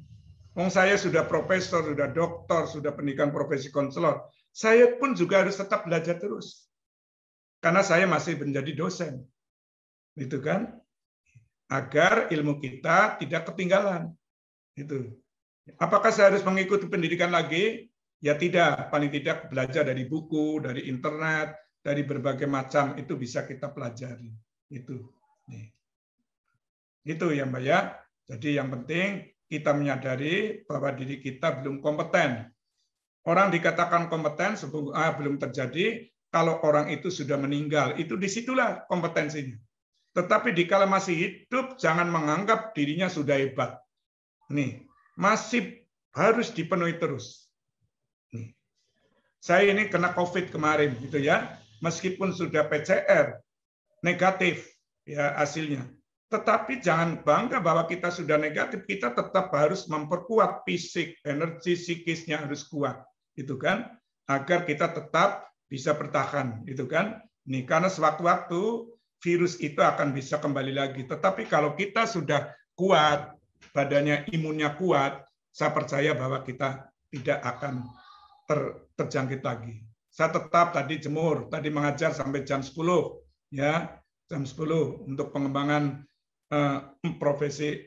Wong saya sudah profesor, sudah doktor, sudah pendidikan profesi konselor. Saya pun juga harus tetap belajar terus. Karena saya masih menjadi dosen. Gitu kan? Agar ilmu kita tidak ketinggalan. Itu. Apakah saya harus mengikuti pendidikan lagi? Ya tidak, paling tidak belajar dari buku, dari internet, dari berbagai macam itu bisa kita pelajari. Itu ya Mbak ya. Jadi yang penting kita menyadari bahwa diri kita belum kompeten. Orang dikatakan kompeten belum terjadi kalau orang itu sudah meninggal. Itu disitulah kompetensinya. Tetapi dikala masih hidup, jangan menganggap dirinya sudah hebat. Masih harus dipenuhi terus. Saya ini kena COVID kemarin, gitu ya. Meskipun sudah PCR negatif ya hasilnya, tetapi jangan bangga bahwa kita sudah negatif. Kita tetap harus memperkuat fisik, energi psikisnya harus kuat, gitu kan? Agar kita tetap bisa bertahan, itu kan? Nih, karena sewaktu-waktu virus itu akan bisa kembali lagi. Tetapi kalau kita sudah kuat, badannya imunnya kuat, saya percaya bahwa kita tidak akan terjangkit lagi. Saya tetap tadi jemur, tadi mengajar sampai jam 10, ya, jam 10 untuk pengembangan profesi.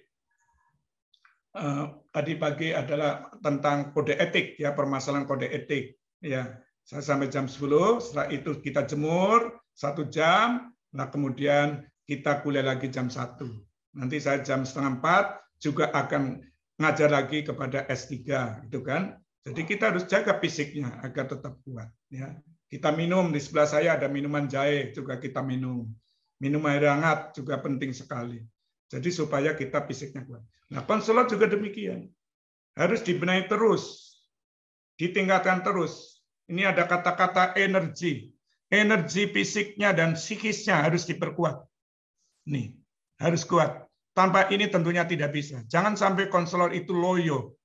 Tadi pagi adalah tentang kode etik, ya, permasalahan kode etik, ya. Saya sampai jam 10, setelah itu kita jemur 1 jam, nah kemudian kita kuliah lagi jam 1. Nanti saya jam 3:30 juga akan ngajar lagi kepada S3, gitu kan. Jadi kita harus jaga fisiknya agar tetap kuat, ya. Kita minum, di sebelah saya ada minuman jahe juga kita minum. Minum air hangat juga penting sekali. Jadi supaya kita fisiknya kuat. Nah, konselor juga demikian. Harus dibenahi terus, ditingkatkan terus. Ini ada kata-kata energi. Energi fisiknya dan psikisnya harus diperkuat. Nih, harus kuat. Tanpa ini tentunya tidak bisa. Jangan sampai konselor itu loyo.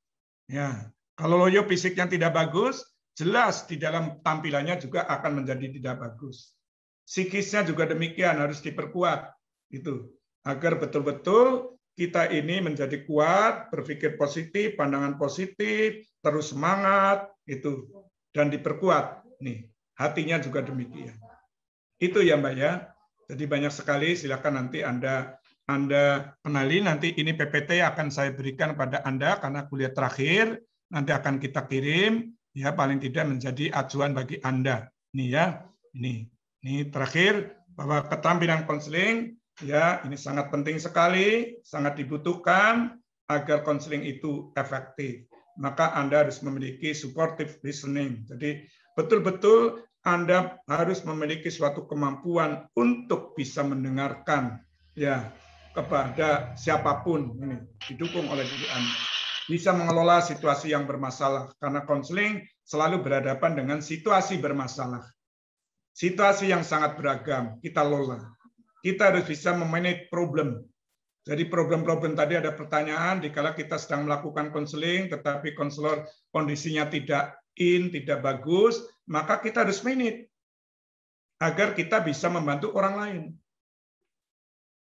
Ya, kalau loyo fisiknya tidak bagus, jelas di dalam tampilannya juga akan menjadi tidak bagus. Psikisnya juga demikian, harus diperkuat. Itu agar betul-betul kita ini menjadi kuat, berpikir positif, pandangan positif, terus semangat, itu, dan diperkuat. Nih, hatinya juga demikian. Itu ya Mbak ya. Jadi banyak sekali, silakan nanti Anda kenali, nanti ini PPT akan saya berikan pada Anda karena kuliah terakhir, nanti akan kita kirim, ya paling tidak menjadi acuan bagi Anda. Nih ya, ini terakhir, bahwa keterampilan konseling, ya ini sangat penting sekali, sangat dibutuhkan agar konseling itu efektif. Maka Anda harus memiliki supportive listening. Jadi betul-betul Anda harus memiliki suatu kemampuan untuk bisa mendengarkan, ya, kepada siapapun, ini didukung oleh diri Anda. Bisa mengelola situasi yang bermasalah, karena konseling selalu berhadapan dengan situasi bermasalah. Situasi yang sangat beragam, kita lola. Kita harus bisa memanage problem. Jadi problem-problem tadi ada pertanyaan, dikala kita sedang melakukan konseling, tetapi konselor kondisinya tidak tidak bagus, maka kita harus manage agar kita bisa membantu orang lain.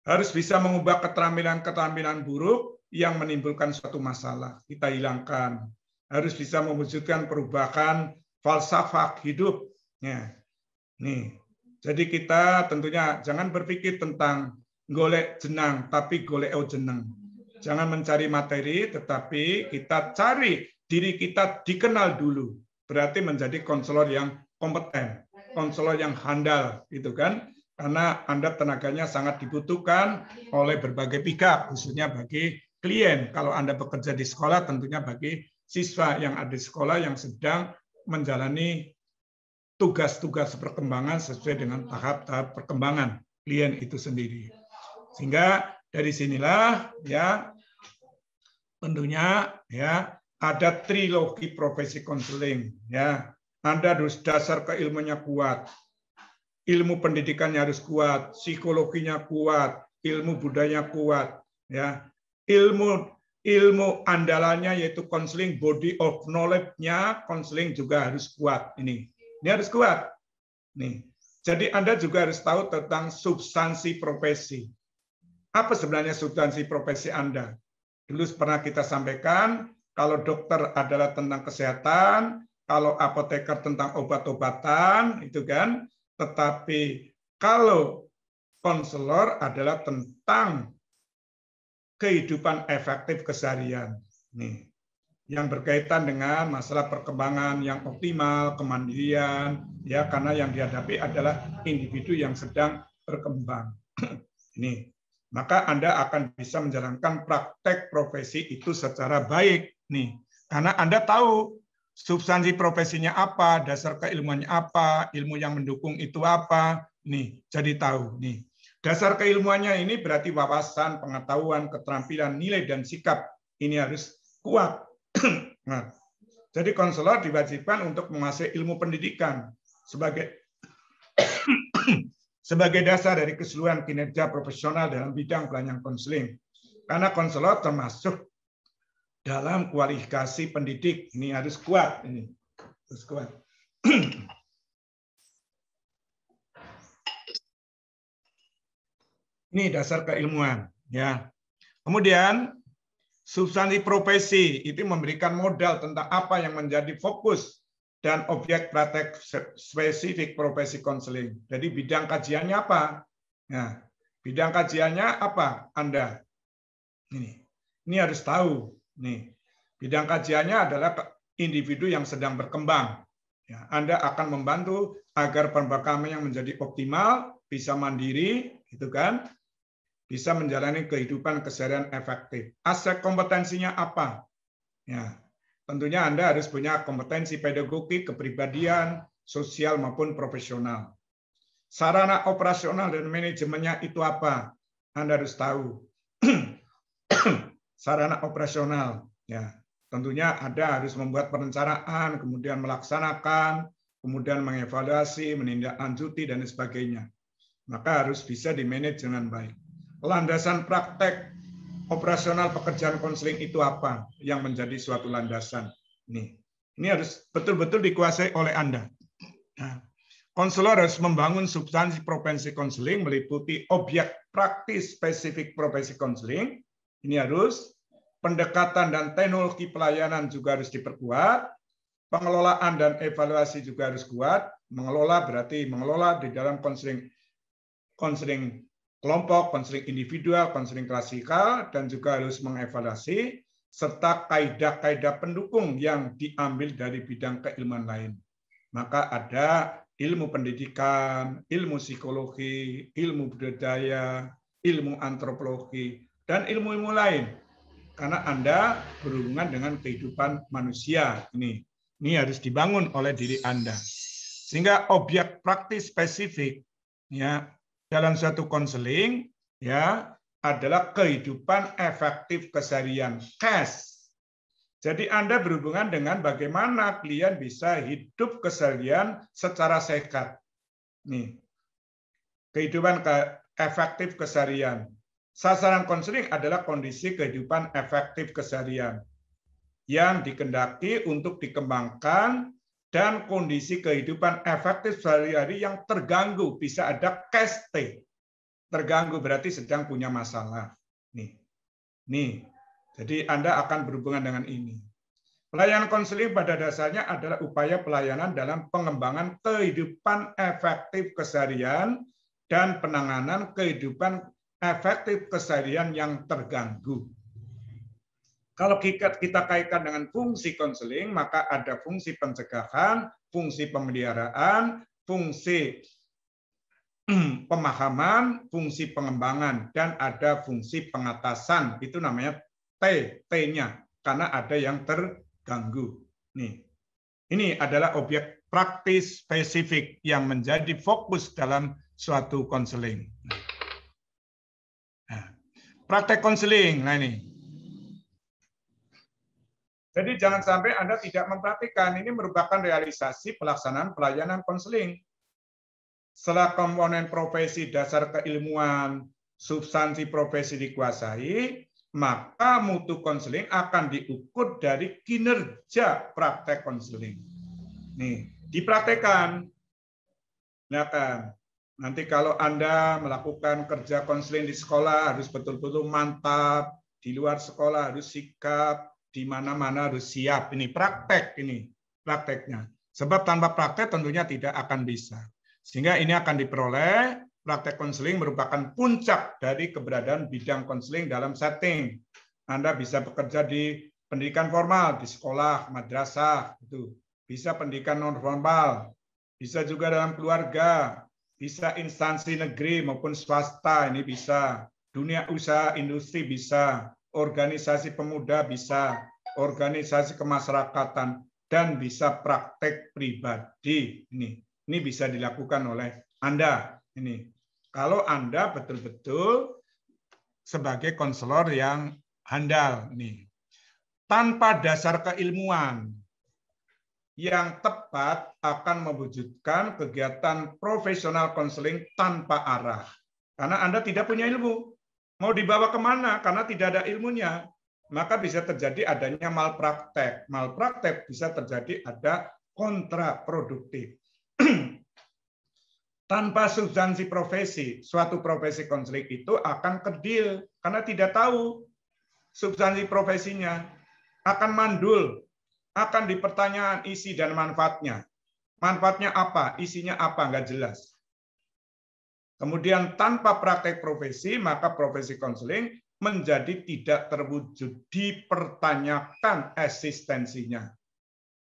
Harus bisa mengubah keterampilan-keterampilan buruk yang menimbulkan suatu masalah, kita hilangkan. Harus bisa mewujudkan perubahan falsafah hidup. Ya. Nih, jadi kita tentunya jangan berpikir tentang golek jenang, tapi golek jeneng. Jangan mencari materi, tetapi kita cari diri kita dikenal dulu. Berarti menjadi konselor yang kompeten, konselor yang handal, gitu kan? Karena Anda tenaganya sangat dibutuhkan oleh berbagai pihak, khususnya bagi klien. Kalau Anda bekerja di sekolah, tentunya bagi siswa yang ada di sekolah yang sedang menjalani tugas-tugas perkembangan sesuai dengan tahap-tahap perkembangan klien itu sendiri. Sehingga dari sinilah ya tentunya ya ada trilogi profesi konseling, ya. Anda harus dasar keilmuannya kuat, ilmu pendidikannya harus kuat, psikologinya kuat, ilmu budaya kuat, ya. Ilmu andalannya yaitu konseling, body of knowledge-nya konseling juga harus kuat. Ini harus kuat. Nih. Jadi Anda juga harus tahu tentang substansi profesi. Apa sebenarnya substansi profesi Anda? Dulu pernah kita sampaikan, kalau dokter adalah tentang kesehatan, kalau apoteker tentang obat-obatan, itu kan. Tetapi kalau konselor adalah tentang kehidupan efektif keseharian. Nih, yang berkaitan dengan masalah perkembangan yang optimal, kemandirian, ya karena yang dihadapi adalah individu yang sedang berkembang. Ini, maka Anda akan bisa menjalankan praktek profesi itu secara baik, nih, karena Anda tahu substansi profesinya apa, dasar keilmuannya apa, ilmu yang mendukung itu apa, nih, jadi tahu, nih. Dasar keilmuannya ini berarti wawasan, pengetahuan, keterampilan, nilai dan sikap ini harus kuat. Nah, jadi konselor diwajibkan untuk menguasai ilmu pendidikan sebagai dasar dari keseluruhan kinerja profesional dalam bidang pelayanan konseling. Karena konselor termasuk dalam kualifikasi pendidik, ini harus kuat, ini harus kuat. Ini dasar keilmuan, ya. Kemudian substansi profesi itu memberikan modal tentang apa yang menjadi fokus dan objek praktek spesifik profesi konseling. Jadi bidang kajiannya apa? Nah, bidang kajiannya apa Anda? Ini harus tahu. Nih, bidang kajiannya adalah individu yang sedang berkembang. Ya, Anda akan membantu agar perkembangan yang menjadi optimal, bisa mandiri, gitu kan? Bisa menjalani kehidupan keseharian efektif. Aspek kompetensinya apa? Ya, tentunya Anda harus punya kompetensi pedagogi, kepribadian, sosial maupun profesional. Sarana operasional dan manajemennya itu apa? Anda harus tahu. Sarana operasional, ya, tentunya Anda harus membuat perencanaan, kemudian melaksanakan, kemudian mengevaluasi, menindaklanjuti dan sebagainya. Maka harus bisa dimanage dengan baik. Landasan praktek operasional pekerjaan konseling itu apa yang menjadi suatu landasan? Ini harus betul-betul dikuasai oleh Anda. Nah, konselor harus membangun substansi profesi konseling meliputi objek praktis spesifik profesi konseling. Ini harus pendekatan dan teknologi pelayanan juga harus diperkuat. Pengelolaan dan evaluasi juga harus kuat. Mengelola berarti mengelola di dalam konseling kelompok, konseling individual, konseling klasikal, dan juga harus mengevaluasi, serta kaidah-kaidah pendukung yang diambil dari bidang keilmuan lain. Maka ada ilmu pendidikan, ilmu psikologi, ilmu budaya, ilmu antropologi, dan ilmu-ilmu lain. Karena Anda berhubungan dengan kehidupan manusia. Ini harus dibangun oleh diri Anda. Sehingga objek praktis spesifik, ya, dalam suatu konseling, ya, adalah kehidupan efektif keseharian, CAS. Jadi Anda berhubungan dengan bagaimana klien bisa hidup keseharian secara sehat. Kehidupan efektif keseharian. Sasaran konseling adalah kondisi kehidupan efektif keseharian yang dikehendaki untuk dikembangkan dan kondisi kehidupan efektif sehari-hari yang terganggu. Bisa ada CAS T. Terganggu berarti sedang punya masalah. Jadi Anda akan berhubungan dengan ini. Pelayanan konseling pada dasarnya adalah upaya pelayanan dalam pengembangan kehidupan efektif keseharian dan penanganan kehidupan efektif keseharian yang terganggu. Kalau kita kaitkan dengan fungsi konseling, maka ada fungsi pencegahan, fungsi pemeliharaan, fungsi pemahaman, fungsi pengembangan, dan ada fungsi pengatasan. Itu namanya T-nya, karena ada yang terganggu. Ini adalah objek praktis spesifik yang menjadi fokus dalam suatu konseling. Praktek konseling, ini. Jadi jangan sampai Anda tidak mempraktikkan. Ini merupakan realisasi pelaksanaan pelayanan konseling. Setelah komponen profesi dasar keilmuan, substansi profesi dikuasai, maka mutu konseling akan diukur dari kinerja praktek konseling. Dipraktekkan. Nah kan, nanti kalau Anda melakukan kerja konseling di sekolah harus betul-betul mantap, di luar sekolah harus sikap, di mana-mana harus siap. Ini praktek, ini prakteknya. Sebab tanpa praktek tentunya tidak akan bisa. Sehingga ini akan diperoleh, praktek konseling merupakan puncak dari keberadaan bidang konseling dalam setting. Anda bisa bekerja di pendidikan formal, di sekolah, madrasah, itu. Bisa pendidikan non formal, bisa juga dalam keluarga, bisa instansi negeri maupun swasta, ini bisa. Dunia usaha, industri bisa. Organisasi pemuda bisa, organisasi kemasyarakatan, dan bisa praktek pribadi. Ini bisa dilakukan oleh Anda. Kalau Anda betul-betul sebagai konselor yang handal. Tanpa dasar keilmuan yang tepat akan mewujudkan kegiatan profesional konseling tanpa arah. Karena Anda tidak punya ilmu. Mau dibawa kemana? Karena tidak ada ilmunya. Maka bisa terjadi adanya malpraktek. Malpraktek bisa terjadi ada kontraproduktif. Tanpa substansi profesi, suatu profesi konseling itu akan kedil karena tidak tahu substansi profesinya, akan mandul, akan dipertanyakan isi dan manfaatnya. Manfaatnya apa, isinya apa, nggak jelas. Kemudian tanpa praktek profesi, maka profesi konseling menjadi tidak terwujud, dipertanyakan eksistensinya.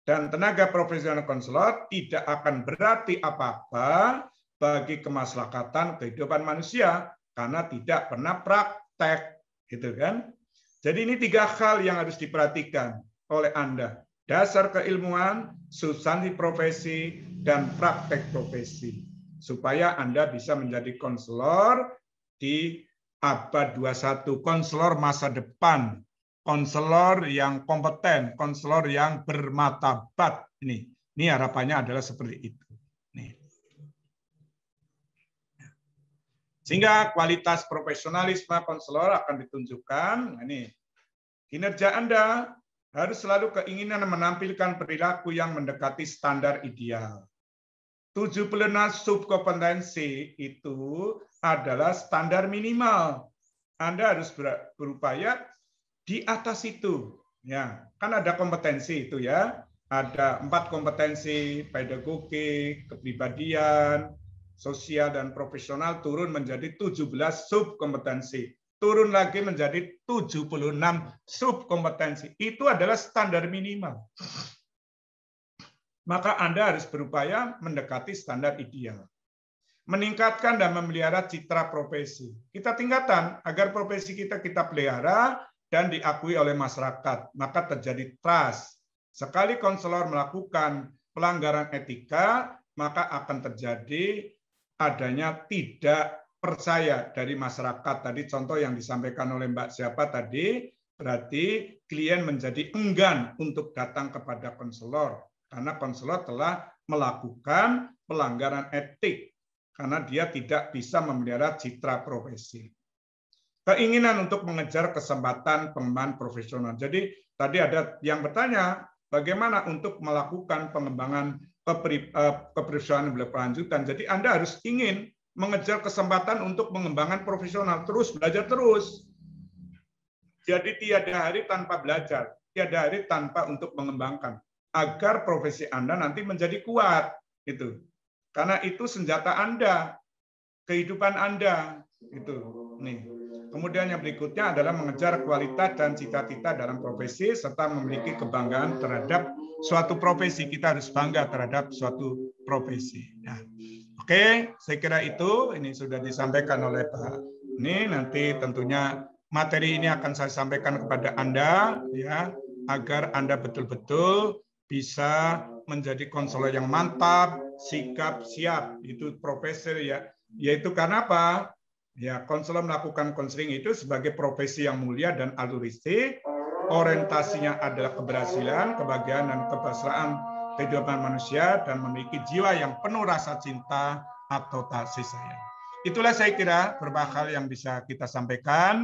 Dan tenaga profesional konselor tidak akan berarti apa-apa bagi kemaslahatan kehidupan manusia karena tidak pernah praktek, gitu kan? Jadi ini 3 hal yang harus diperhatikan oleh Anda. Dasar keilmuan, substansi profesi, dan praktek profesi. Supaya Anda bisa menjadi konselor di abad 21, konselor masa depan, konselor yang kompeten, konselor yang bermartabat. Ini harapannya adalah seperti itu. Nih. Sehingga kualitas profesionalisme konselor akan ditunjukkan. Ini kinerja Anda harus selalu keinginan menampilkan perilaku yang mendekati standar ideal. 76 subkompetensi itu adalah standar minimal. Anda harus berupaya di atas itu. Ya, kan ada kompetensi itu ya. Ada 4 kompetensi, pedagogi, kepribadian, sosial dan profesional turun menjadi 17 subkompetensi. Turun lagi menjadi 76 subkompetensi. Itu adalah standar minimal. Maka Anda harus berupaya mendekati standar ideal. Meningkatkan dan memelihara citra profesi. Kita tingkatkan agar profesi kita pelihara dan diakui oleh masyarakat. Maka terjadi trust. Sekali konselor melakukan pelanggaran etika, maka akan terjadi adanya tidak percaya dari masyarakat. Tadi contoh yang disampaikan oleh Mbak siapa tadi, berarti klien menjadi enggan untuk datang kepada konselor karena konselor telah melakukan pelanggaran etik karena dia tidak bisa memelihara citra profesi. Keinginan untuk mengejar kesempatan pengembangan profesional. Jadi tadi ada yang bertanya bagaimana untuk melakukan pengembangan keprofesionalan berkelanjutan. Jadi Anda harus ingin mengejar kesempatan untuk mengembangkan profesional, terus belajar terus. Jadi tiada hari tanpa belajar, tiada hari tanpa untuk mengembangkan agar profesi Anda nanti menjadi kuat gitu. Karena itu senjata Anda, kehidupan Anda gitu. Nih. Kemudian yang berikutnya adalah mengejar kualitas dan cita-cita dalam profesi serta memiliki kebanggaan terhadap suatu profesi. Kita harus bangga terhadap suatu profesi. Nah, oke, saya kira itu ini sudah disampaikan oleh Pak. Ini nanti tentunya materi ini akan saya sampaikan kepada Anda ya, agar Anda betul-betul bisa menjadi konselor yang mantap, sikap siap. Itu profesi ya. Yaitu karena apa? Ya, konselor melakukan konseling itu sebagai profesi yang mulia dan altruistik. Orientasinya adalah keberhasilan, kebahagiaan, dan keberhasilan kehidupan manusia dan memiliki jiwa yang penuh rasa cinta atau kasih sayang. Itulah saya kira beberapa hal yang bisa kita sampaikan.